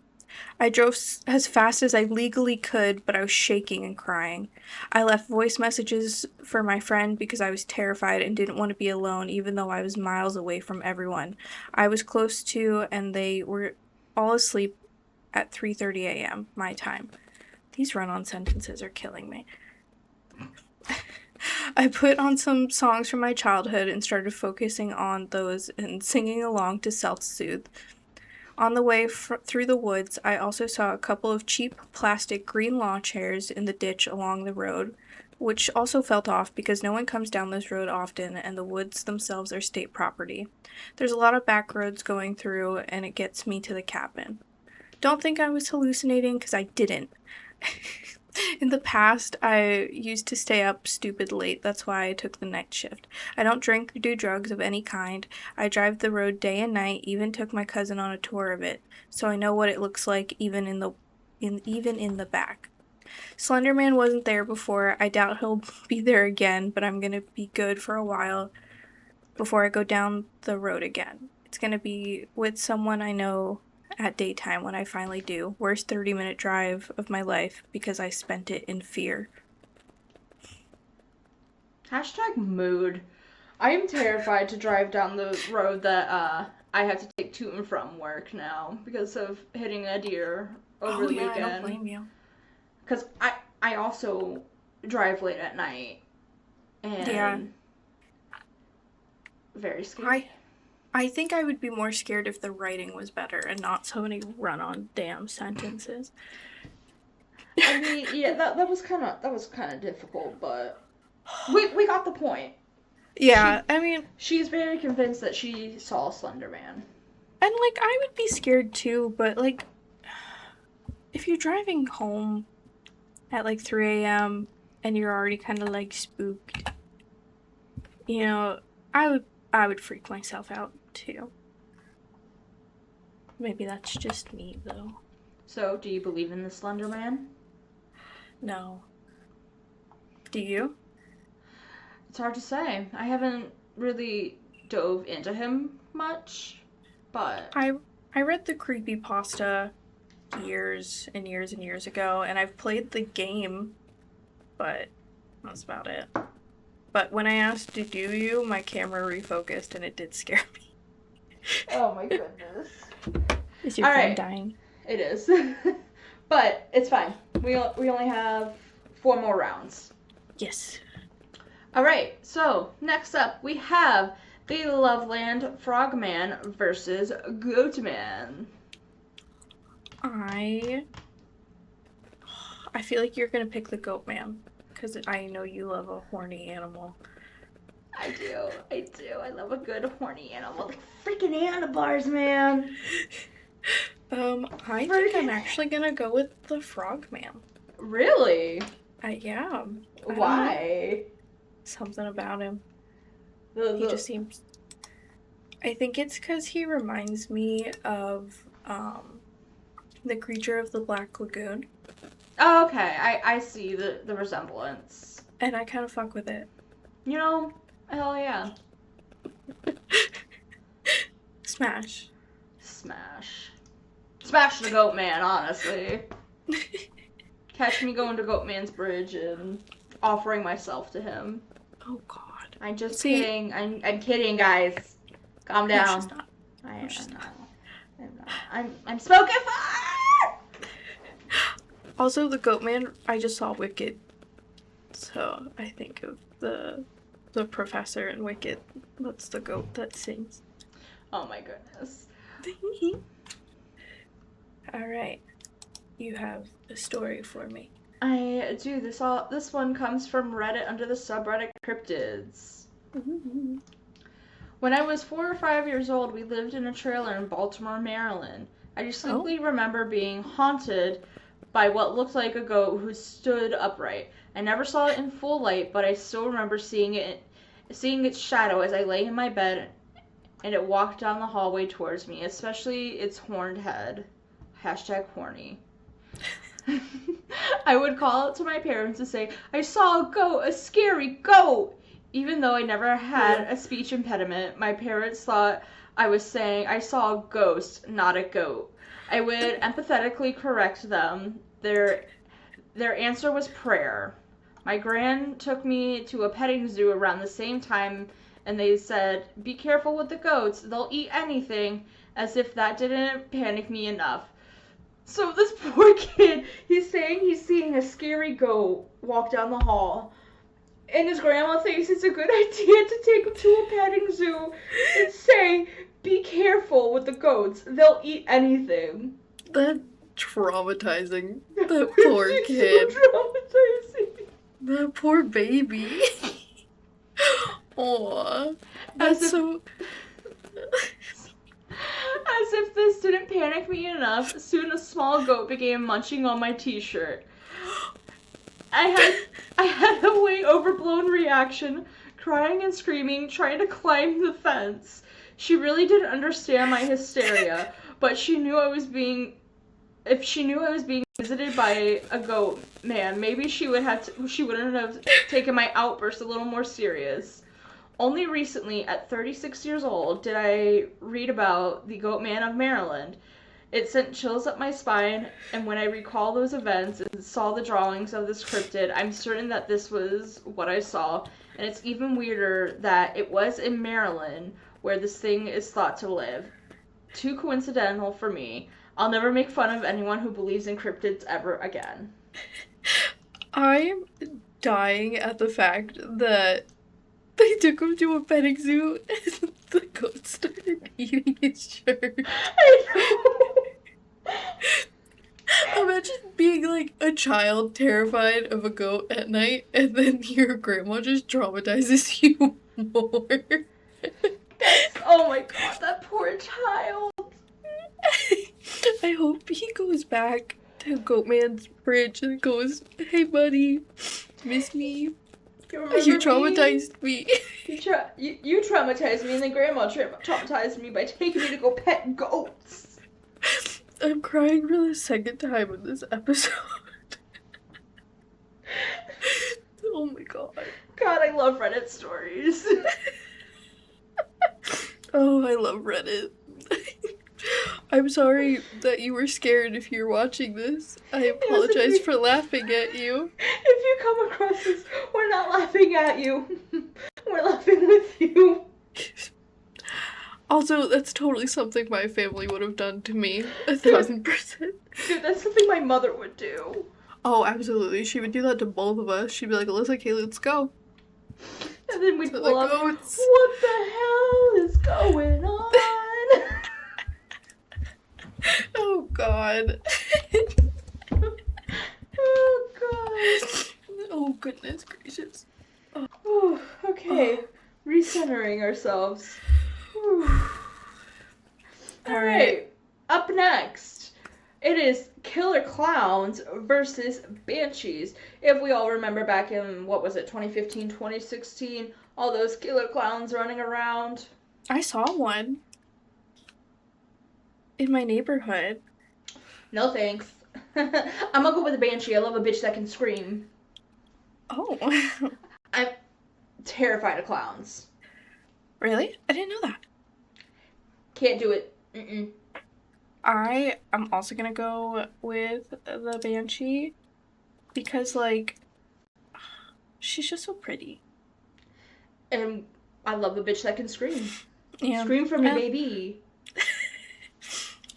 I drove as fast as I legally could, but I was shaking and crying. I left voice messages for my friend because I was terrified and didn't want to be alone, even though I was miles away from everyone I was close to, and they were all asleep at 3:30 a.m. my time. These run-on sentences are killing me. I put on some songs from my childhood and started focusing on those and singing along to self-soothe. On the way through the woods, I also saw a couple of cheap plastic green lawn chairs in the ditch along the road, which also felt off because no one comes down this road often and the woods themselves are state property. There's a lot of back roads going through and it gets me to the cabin. Don't think I was hallucinating because I didn't. In the past, I used to stay up stupid late. That's why I took the night shift. I don't drink or do drugs of any kind. I drive the road day and night, even took my cousin on a tour of it, so I know what it looks like even in the back. Slenderman wasn't there before. I doubt he'll be there again, but I'm going to be good for a while before I go down the road again. It's going to be with someone I know at daytime when I finally do. Worst 30-minute drive of my life because I spent it in fear. #mood. I am terrified to drive down the road that I have to take to and from work now because of hitting a deer over the weekend. I don't blame you. Because I also drive late at night. And very scary. I think I would be more scared if the writing was better and not so many run-on damn sentences. I mean, yeah, that was kind of difficult, but we got the point. Yeah, she's very convinced that she saw Slender Man. And I would be scared too, but if you're driving home at 3 a.m. and you're already kind of spooked, I would freak myself out too. Maybe that's just me though. So, do you believe in the Slender Man? No. Do you? It's hard to say. I haven't really dove into him much, but... I read the creepypasta years and years and years ago, and I've played the game, but that's about it. But when I asked to do you, my camera refocused and it did scare me. Oh my goodness. Is your phone dying? It is. But it's fine. We only have 4 more rounds. Yes. Alright, so next up we have the Loveland Frogman versus Goatman. I feel like you're gonna pick the Goatman, because I know you love a horny animal. I do. I love a good horny animal. Like freaking handlebars, man. I think I'm actually gonna go with the Frogman. Really? Yeah. Why? Something about him. He just seems... I think it's because he reminds me of, the creature of the Black Lagoon. Oh, okay. I see the resemblance. And I kind of fuck with it. You know, hell yeah. Smash. Smash the Goatman, honestly. Catch me going to Goatman's Bridge and offering myself to him. Oh, God. I'm just kidding. I'm kidding, guys. Calm down. No, she's not. I'm not. I'm smoking fire! Also, the Goatman, I just saw Wicked. So, I think of the professor in Wicked. That's the goat that sings. Oh my goodness. Alright. You have a story for me. I do. This one comes from Reddit under the subreddit Cryptids. When I was 4 or 5 years old, we lived in a trailer in Baltimore, Maryland. I distinctly remember being haunted by what looked like a goat who stood upright. I never saw it in full light, but I still remember seeing its shadow as I lay in my bed and it walked down the hallway towards me, especially its horned head. #horny. I would call out to my parents to say, I saw a goat, a scary goat! Even though I never had a speech impediment, my parents thought I was saying I saw a ghost, not a goat. I would empathetically correct them. Their answer was prayer. My gran took me to a petting zoo around the same time, and they said, be careful with the goats, they'll eat anything, as if that didn't panic me enough. So this poor kid, he's saying he's seeing a scary goat walk down the hall. And his grandma thinks it's a good idea to take him to a petting zoo and say, be careful with the goats. They'll eat anything. That's traumatizing. That poor kid. So traumatizing. That poor baby. Aw. That's so... As if this didn't panic me enough, soon a small goat began munching on my t-shirt. I had a way overblown reaction, crying and screaming, trying to climb the fence. She really didn't understand my hysteria, but she knew I was being visited by a goat man, maybe she wouldn't have taken my outburst a little more serious. Only recently, at 36 years old, did I read about the Goat Man of Maryland. It sent chills up my spine, and when I recall those events and saw the drawings of this cryptid, I'm certain that this was what I saw, and it's even weirder that it was in Maryland, where this thing is thought to live. Too coincidental for me. I'll never make fun of anyone who believes in cryptids ever again. I'm dying at the fact that they took him to a petting zoo and the goat started eating his shirt. I know. Imagine being like a child terrified of a goat at night and then your grandma just traumatizes you more. Oh my god, that poor child. I hope he goes back to Goatman's Bridge and goes, hey buddy, miss me? You traumatized me. You traumatized me, and then Grandma traumatized me by taking me to go pet goats. I'm crying for the second time in this episode. Oh my god. God, I love Reddit stories. Oh, I love Reddit. I'm sorry that you were scared if you're watching this. I apologize for laughing at you. If you come across this, we're not laughing at you. We're laughing with you. Also, that's totally something my family would have done to me. 1,000%. Dude, that's something my mother would do. Oh, absolutely. She would do that to both of us. She'd be like, Alyssa, okay, let's go. And then we'd To pull the up, goats. what the hell is going on? Oh, God. Oh, God. Oh, goodness gracious. Whew, okay, recentering ourselves. Alright, up next, it is killer clowns versus banshees. If we all remember back in, 2015, 2016, all those killer clowns running around. I saw one in my neighborhood. No thanks. I'm gonna go with a banshee. I love a bitch that can scream. Oh. I'm terrified of clowns. Really? I didn't know that. Can't do it. Mm-mm. I am also gonna go with the banshee because, like, she's just so pretty. And I love a bitch that can scream. Yeah. Scream for me, baby.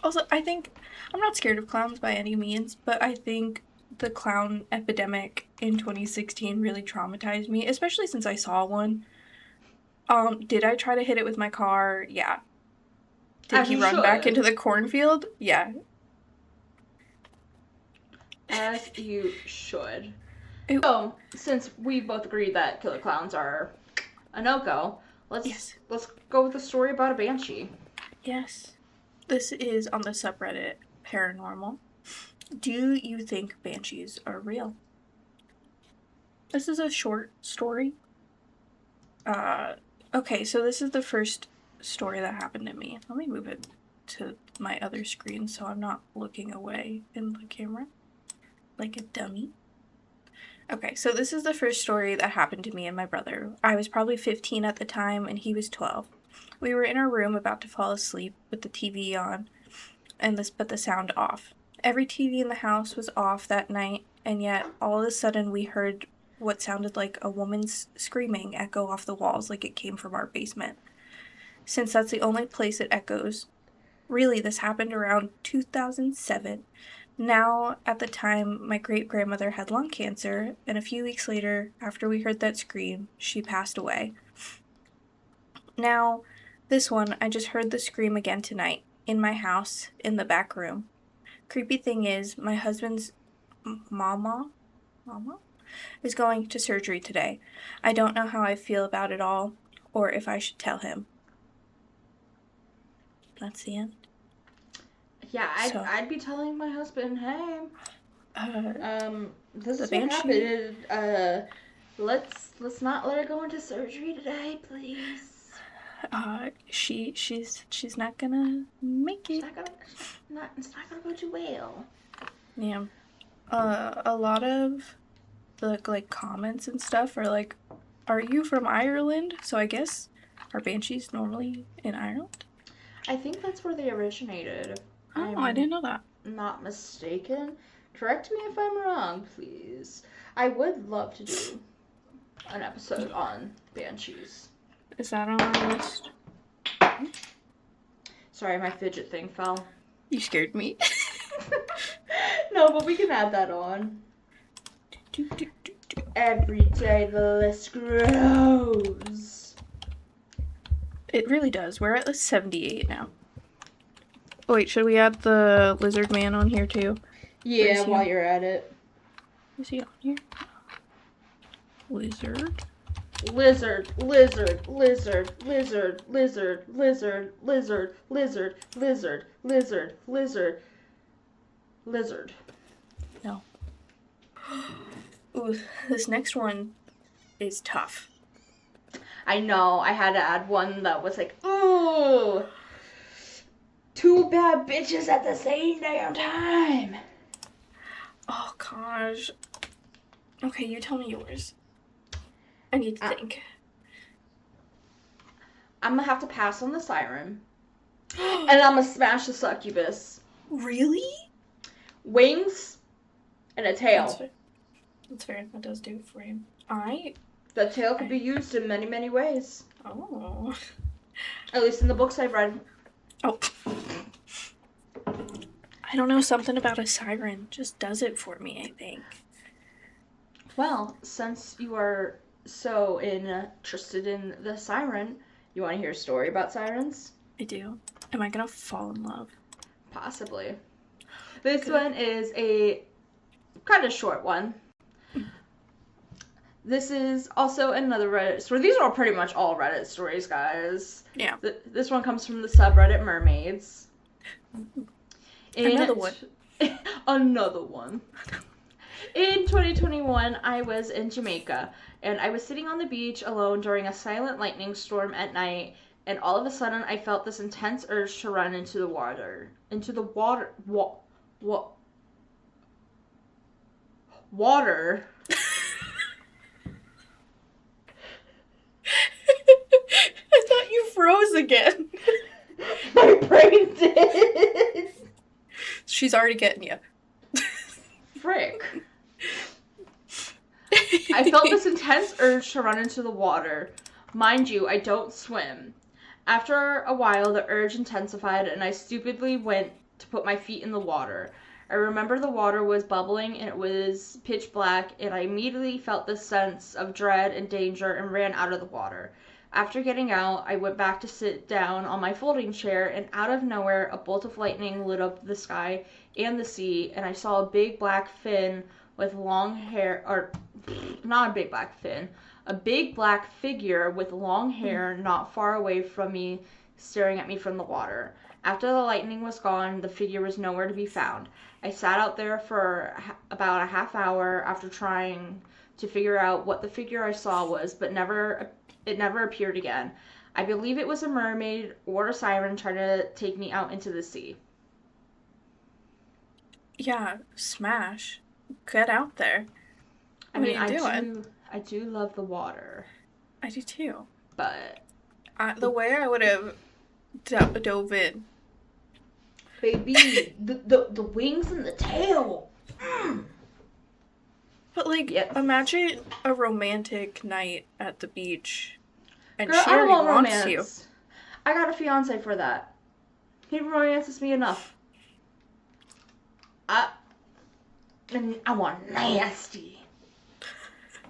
Also, I think I'm not scared of clowns by any means, but I think the clown epidemic in 2016 really traumatized me, especially since I saw one. Did I try to hit it with my car? Yeah. Did As he you run should. back into the cornfield? Yeah. As you should. Ew. So, since we both agreed that killer clowns are a no-go, let's go with a story about a banshee. Yes. This is on the subreddit paranormal. Do you think banshees are real? This is a short story. Okay, so this is the first story that happened to me. Let me move it to my other screen so I'm not looking away in the camera like a dummy. Okay, so this is the first story that happened to me and my brother. I was probably 15 at the time and he was 12. We were in our room about to fall asleep with the TV on but the sound off. Every TV in the house was off that night, and yet all of a sudden we heard what sounded like a woman's screaming echo off the walls like it came from our basement. Since that's the only place it echoes. Really, this happened around 2007. Now, at the time, my great-grandmother had lung cancer, and a few weeks later, after we heard that scream, she passed away. Now, this one, I just heard the scream again tonight, in my house, in the back room. Creepy thing is, my husband's mama is going to surgery today. I don't know how I feel about it all, or if I should tell him. That's the end. Yeah, I'd be telling my husband, hey, this is what happened. Let's not let her go into surgery today, please. She's not gonna make it. It's not gonna go too well. Yeah. A lot of the comments and stuff are like, are you from Ireland? So I guess are banshees normally in Ireland? I think that's where they originated. Oh, I didn't know that. Not mistaken. Correct me if I'm wrong, please. I would love to do an episode on banshees. Is that on our list? Sorry, my fidget thing fell. You scared me. No, but we can add that on. Every day the list grows. It really does. We're at 78 now. Oh, wait, should we add the lizard man on here too? Yeah, while you're at it. Is he on here? Lizard. Lizard, lizard, lizard, lizard, lizard, lizard, lizard, lizard, lizard, lizard, lizard, lizard. No. Ooh, this next one is tough. I know, I had to add one that was like, ooh, two bad bitches at the same damn time. Oh gosh. Okay, you tell me yours. I need to think. I'm gonna have to pass on the siren. And I'm gonna smash the succubus. Really? Wings and a tail. That's fair. That does do it for him. The tail could be used in many, many ways. Oh. At least in the books I've read. Oh. I don't know, something about a siren just does it for me, I think. Well, since you are so interested in the siren, you want to hear a story about sirens? I do. Am I gonna fall in love? Possibly. This one is a kind of short one. This is also another Reddit story. These are pretty much all Reddit stories, guys. Yeah. This one comes from the subreddit Mermaids. Another one. Another one. In 2021, I was in Jamaica, and I was sitting on the beach alone during a silent lightning storm at night, and all of a sudden I felt this intense urge to run into the water. Water. I thought you froze again. My brain did. She's already getting you. Frick. I felt this intense urge to run into the water. Mind you, I don't swim. After a while, the urge intensified, and I stupidly went to put my feet in the water. I remember the water was bubbling, and it was pitch black, and I immediately felt this sense of dread and danger and ran out of the water. After getting out, I went back to sit down on my folding chair, and out of nowhere, a bolt of lightning lit up the sky and the sea, and I saw a big black fin with long hair, or not a big black fin, a big black figure with long hair not far away from me, staring at me from the water. After the lightning was gone, the figure was nowhere to be found. I sat out there for about a half hour after trying to figure out what the figure I saw was, but it never appeared again. I believe it was a mermaid or a siren trying to take me out into the sea. Yeah, smash. Get out there. I mean, I do love the water. I do too. But the way I would have dove in. Baby, the wings and the tail. But imagine a romantic night at the beach, and Girl, she I already don't want wants romance. I got a fiance for that. He romances me enough. I want nasty,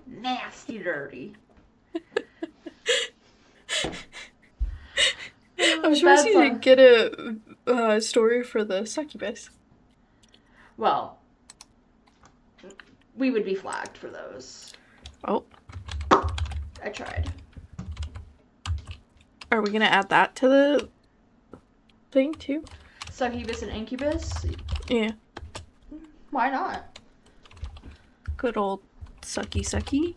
nasty, dirty. I'm surprised you didn't get a story for the succubus. Well, we would be flagged for those. Oh. I tried. Are we gonna add that to the thing too? Succubus and incubus? Yeah. Why not? Good old sucky.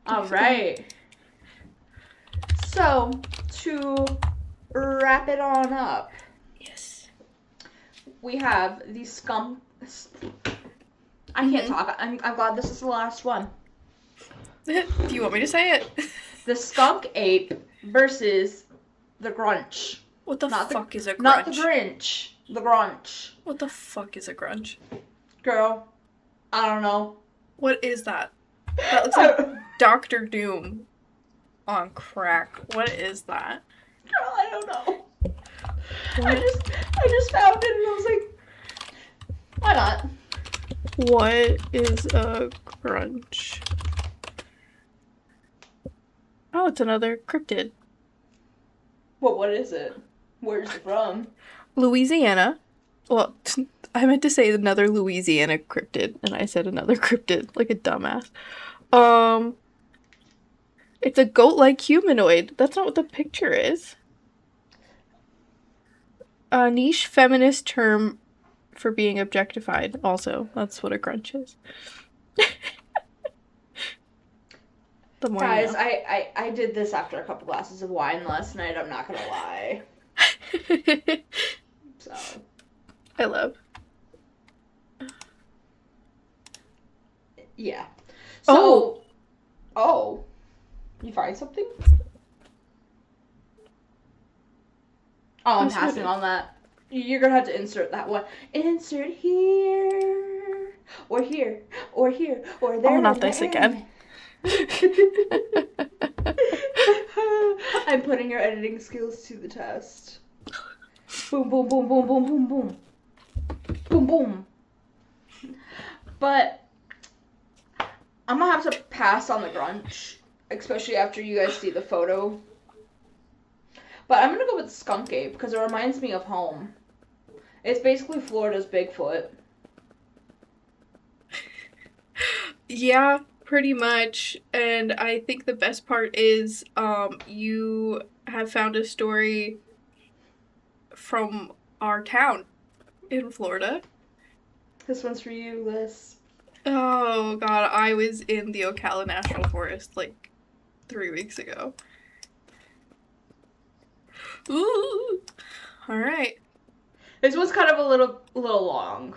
All right. So, to wrap it on up. Yes. We have the skunk. I can't talk. I'm glad this is the last one. Do you want me to say it? The skunk ape versus the grunch. What the fuck is a grunch? Not the Grinch. The grunch. What the fuck is a grunch? Girl, I don't know. What is that? That looks like Dr. Doom on crack. What is that? Girl, I don't know. What? I just found it and I was like, why not? What is a grunch? Oh, it's another cryptid. Well, what is it? Where's it from? Louisiana. Well, I meant to say another Louisiana cryptid, and I said another cryptid, like a dumbass. It's a goat-like humanoid. That's not what the picture is. A niche feminist term for being objectified, also. That's what a grunch is. The more Guys, you know. I did this after a couple glasses of wine last night, I'm not gonna lie. So. I love. Yeah. So, oh, you find something? Oh, I'm passing on that. You're gonna have to insert that one. Insert here, or here, or here, or there. Oh, not this again. I'm putting your editing skills to the test. Boom, boom, boom, boom, boom, boom, boom. Boom, boom. But I'm gonna have to pass on the grunch, especially after you guys see the photo. But I'm gonna go with skunk ape because it reminds me of home. It's basically Florida's Bigfoot. Yeah, pretty much. And I think the best part is you have found a story from our town in Florida. This one's for you, Liz. Oh god, I was in the Ocala National Forest like 3 weeks ago. Ooh. All right. This one's kind of a little long.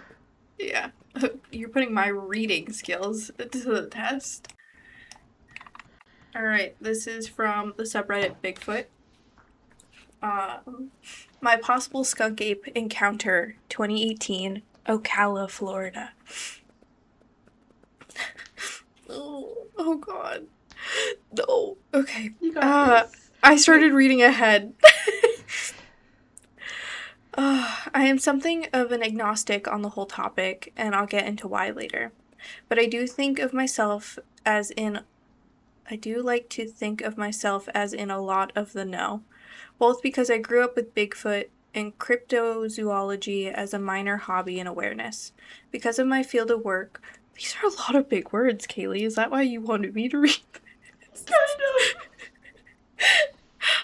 Yeah. You're putting my reading skills to the test. All right. This is from the subreddit Bigfoot. My possible skunk ape encounter 2018, Ocala, Florida. Oh god. No. Okay. You got this. I started reading ahead. I am something of an agnostic on the whole topic, and I'll get into why later. But I do like to think of myself as in a lot of the know, both because I grew up with Bigfoot and cryptozoology as a minor hobby and awareness. Because of my field of work, these are a lot of big words, Kaylee. Is that why you wanted me to read this? Kind of.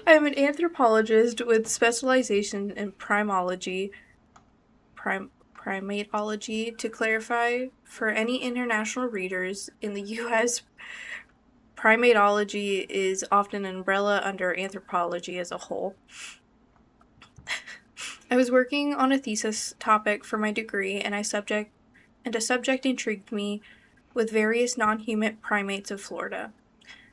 I am an anthropologist with specialization in primatology. To clarify, for any international readers, in the U.S., primatology is often an umbrella under anthropology as a whole. I was working on a thesis topic for my degree, and a subject intrigued me with various non-human primates of Florida.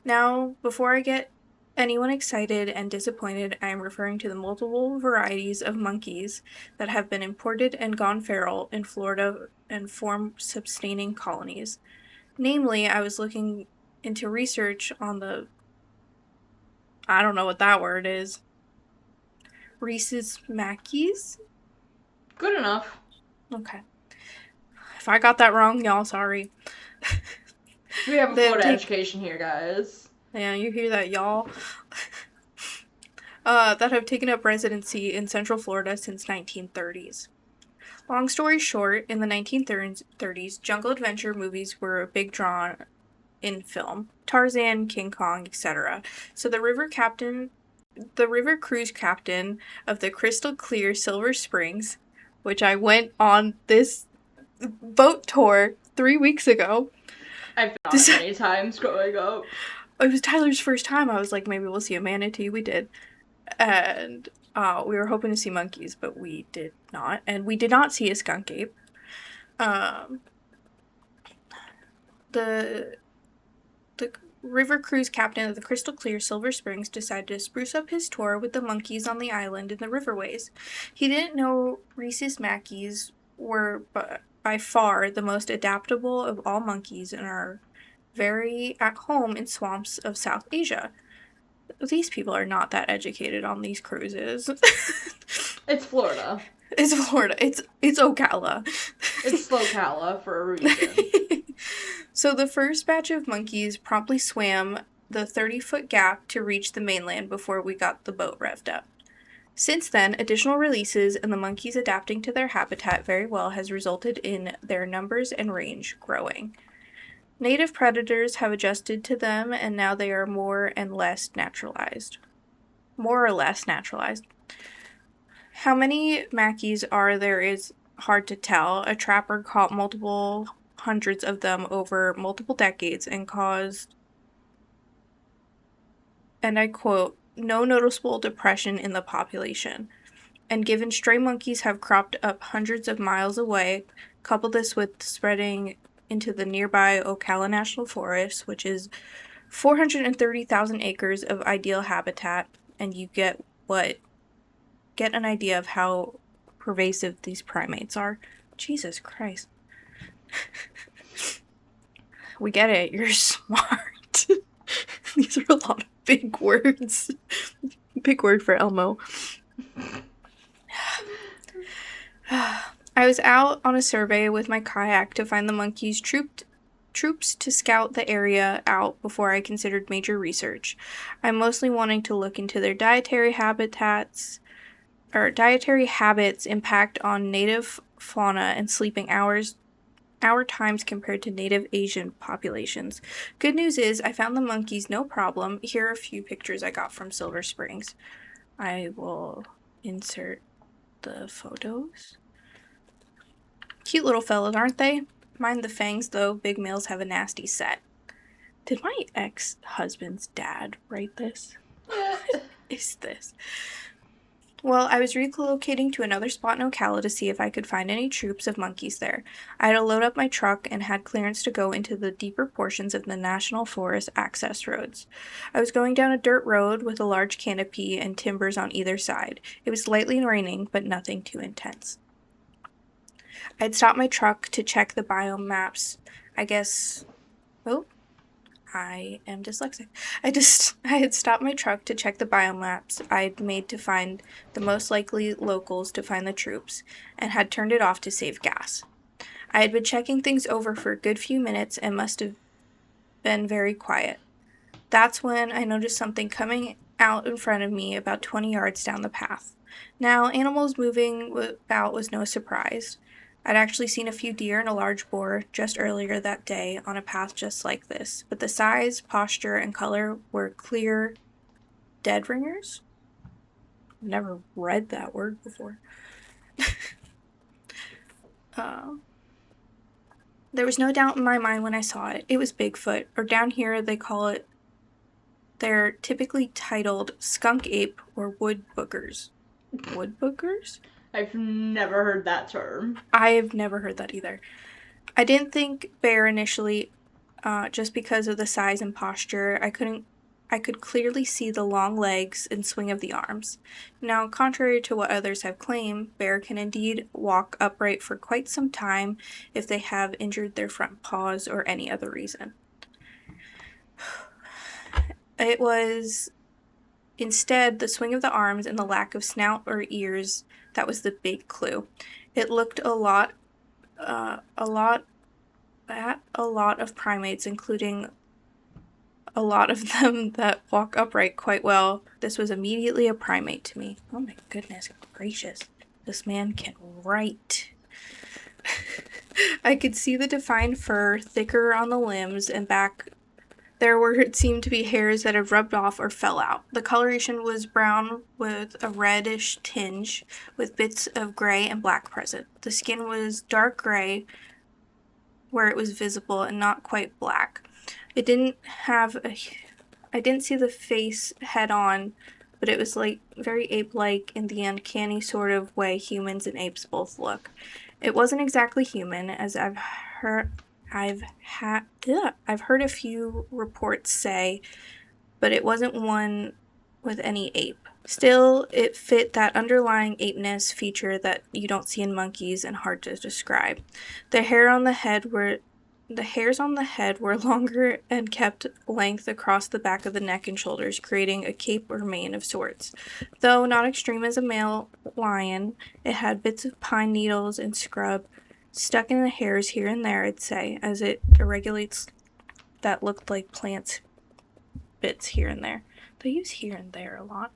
Now, before I get anyone excited and disappointed, I am referring to the multiple varieties of monkeys that have been imported and gone feral in Florida and form sustaining colonies. Namely, I was looking into research on the... I don't know what that word is. Rhesus mackies? Good enough. Okay. If I got that wrong, y'all, sorry. We have a Florida education here, guys. Yeah, you hear that, y'all? That have taken up residency in Central Florida since 1930s. Long story short, in the 1930s, jungle adventure movies were a big draw in film. Tarzan, King Kong, etc. So the river cruise captain of the crystal clear Silver Springs, which I went on this boat tour 3 weeks ago. I've been on it many times growing up. It was Tyler's first time. I was like, maybe we'll see a manatee. We did. And we were hoping to see monkeys, but we did not. And we did not see a skunk ape. The river cruise captain of the crystal clear Silver Springs decided to spruce up his tour with the monkeys on the island in the riverways. He didn't know rhesus mackies were by far the most adaptable of all monkeys and are very at home in swamps of South Asia. These people are not that educated on these cruises. It's Florida. It's Florida. It's Ocala. It's Slocala for a reason. So the first batch of monkeys promptly swam the 30-foot gap to reach the mainland before we got the boat revved up. Since then, additional releases and the monkeys adapting to their habitat very well has resulted in their numbers and range growing. Native predators have adjusted to them, and now they are more or less naturalized. How many mackies are there is hard to tell. A trapper caught multiple hundreds of them over multiple decades and caused, and I quote, no noticeable depression in the population. And given stray monkeys have cropped up hundreds of miles away, couple this with spreading into the nearby Ocala National Forest, which is 430,000 acres of ideal habitat, and you get an idea of how pervasive these primates are. Jesus Christ. We get it. You're smart. These are a lot of big words. Big word for Elmo. I was out on a survey with my kayak to find the monkeys troops to scout the area out before I considered major research. I'm mostly wanting to look into their dietary habits impact on native fauna and sleeping hour times compared to native Asian populations. Good news is I found the monkeys no problem. Here are a few pictures I got from Silver Springs. I will insert the photos. Cute little fellows, aren't they? Mind the fangs, though. Big males have a nasty set. Did my ex-husband's dad write this? What is this? Well, I was relocating to another spot in Ocala to see if I could find any troops of monkeys there. I had to load up my truck and had clearance to go into the deeper portions of the National Forest access roads. I was going down a dirt road with a large canopy and timbers on either side. It was lightly raining, but nothing too intense. I'd stopped my truck to check the biome maps. I am dyslexic. I had stopped my truck to check the biome maps I'd made to find the most likely locals to find the troops, and had turned it off to save gas. I had been checking things over for a good few minutes and must have been very quiet. That's when I noticed something coming out in front of me about 20 yards down the path. Now, animals moving about was no surprise. I'd actually seen a few deer and a large boar just earlier that day on a path just like this, but the size, posture, and color were clear dead ringers. I've never read that word before. There was no doubt in my mind when I saw it. It was Bigfoot, or down here they're typically titled skunk ape or wood bookers. Wood bookers? I've never heard that term. I've never heard that either. I didn't think bear initially, just because of the size and posture. I could clearly see the long legs and swing of the arms. Now, contrary to what others have claimed, bear can indeed walk upright for quite some time if they have injured their front paws or any other reason. It was instead the swing of the arms and the lack of snout or ears that was the big clue. It looked a lot of primates, including a lot of them that walk upright quite well. This was immediately a primate to me. Oh my goodness gracious. This man can write. I could see the defined fur thicker on the limbs and back. There seemed to be hairs that had rubbed off or fell out. The coloration was brown with a reddish tinge, with bits of gray and black present. The skin was dark gray where it was visible and not quite black. I didn't see the face head on, but it was like very ape-like in the uncanny sort of way humans and apes both look. It wasn't exactly human, as I've heard a few reports say, but it wasn't one with any ape. Still, it fit that underlying apeness feature that you don't see in monkeys and hard to describe. The hairs on the head were longer and kept length across the back of the neck and shoulders, creating a cape or mane of sorts. Though not extreme as a male lion, it had bits of pine needles and scrub stuck in the hairs here and there, I'd say, as it irregulates that looked like plants bits here and there. They use here and there a lot.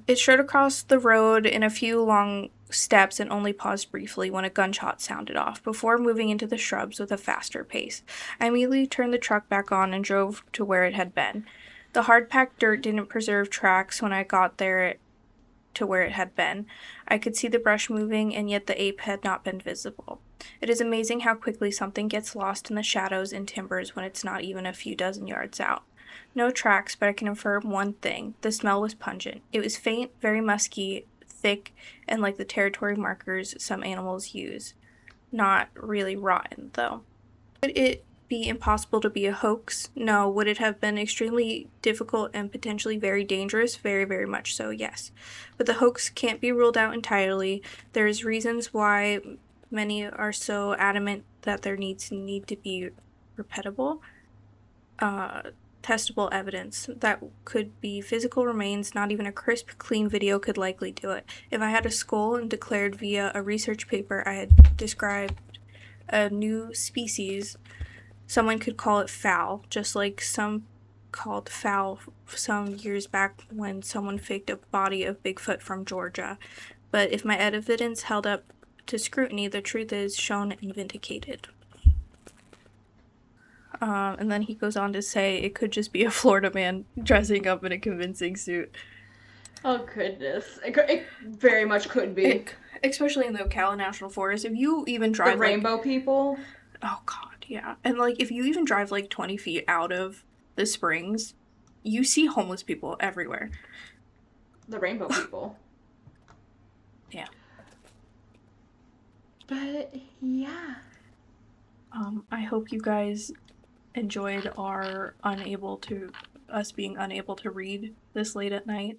It strode across the road in a few long steps and only paused briefly when a gunshot sounded off, before moving into the shrubs with a faster pace. I immediately turned the truck back on and drove to where it had been. The hard-packed dirt didn't preserve tracks when I got there to where it had been. I could see the brush moving, and yet the ape had not been visible. It is amazing how quickly something gets lost in the shadows and timbers when it's not even a few dozen yards out. No tracks, but I can infer one thing. The smell was pungent. It was faint, very musky, thick, and like the territory markers some animals use. not really rotten, though. Would it be impossible to be a hoax? No. Would it have been extremely difficult and potentially very dangerous? Very, very much so, yes. But the hoax can't be ruled out entirely. There's reasons why many are so adamant that their needs need to be repeatable, testable evidence. That could be physical remains. Not even a crisp, clean video could likely do it. If I had a skull and declared via a research paper I had described a new species, someone could call it foul, just like some called foul some years back when someone faked a body of Bigfoot from Georgia. But if my evidence held up to scrutiny, the truth is shown and vindicated. And then he goes on to say it could just be a Florida man dressing up in a convincing suit. Oh, goodness. It very much could be. Especially in the Ocala National Forest. If you even drive... The rainbow people? Oh, God, yeah. And, if you even drive, 20 feet out of the springs, you see homeless people everywhere. The rainbow people. Yeah. But, yeah. I hope you guys enjoyed us being unable to read this late at night.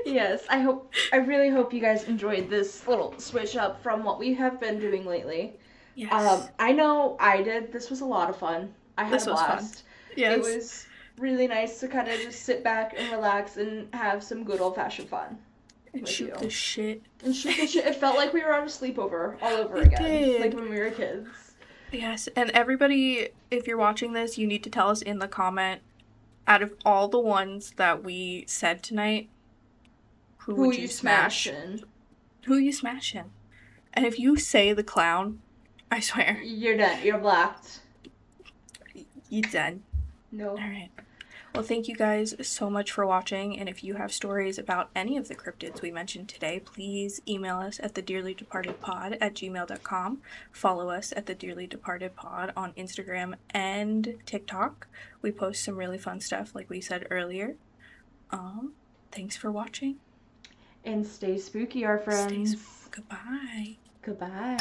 Yes, I really hope you guys enjoyed this little switch up from what we have been doing lately. Yes. I know I did. This was a lot of fun. I had a blast. Yes. It was really nice to kind of just sit back and relax and have some good old-fashioned fun. And shoot the shit. It felt like we were on a sleepover all over again. Did. Like when we were kids. Yes, and everybody, if you're watching this, you need to tell us in the comment, out of all the ones that we said tonight, who would you smash? Who are you smashing? And if you say the clown, I swear. You're done. You're blocked. You're done. No. Alright. Well, thank you guys so much for watching, and if you have stories about any of the cryptids we mentioned today, please email us at thedearlydepartedpod@gmail.com. Follow us at thedearlydepartedpod on Instagram and TikTok. We post some really fun stuff, like we said earlier. Thanks for watching. And stay spooky, our friends. Goodbye. Goodbye.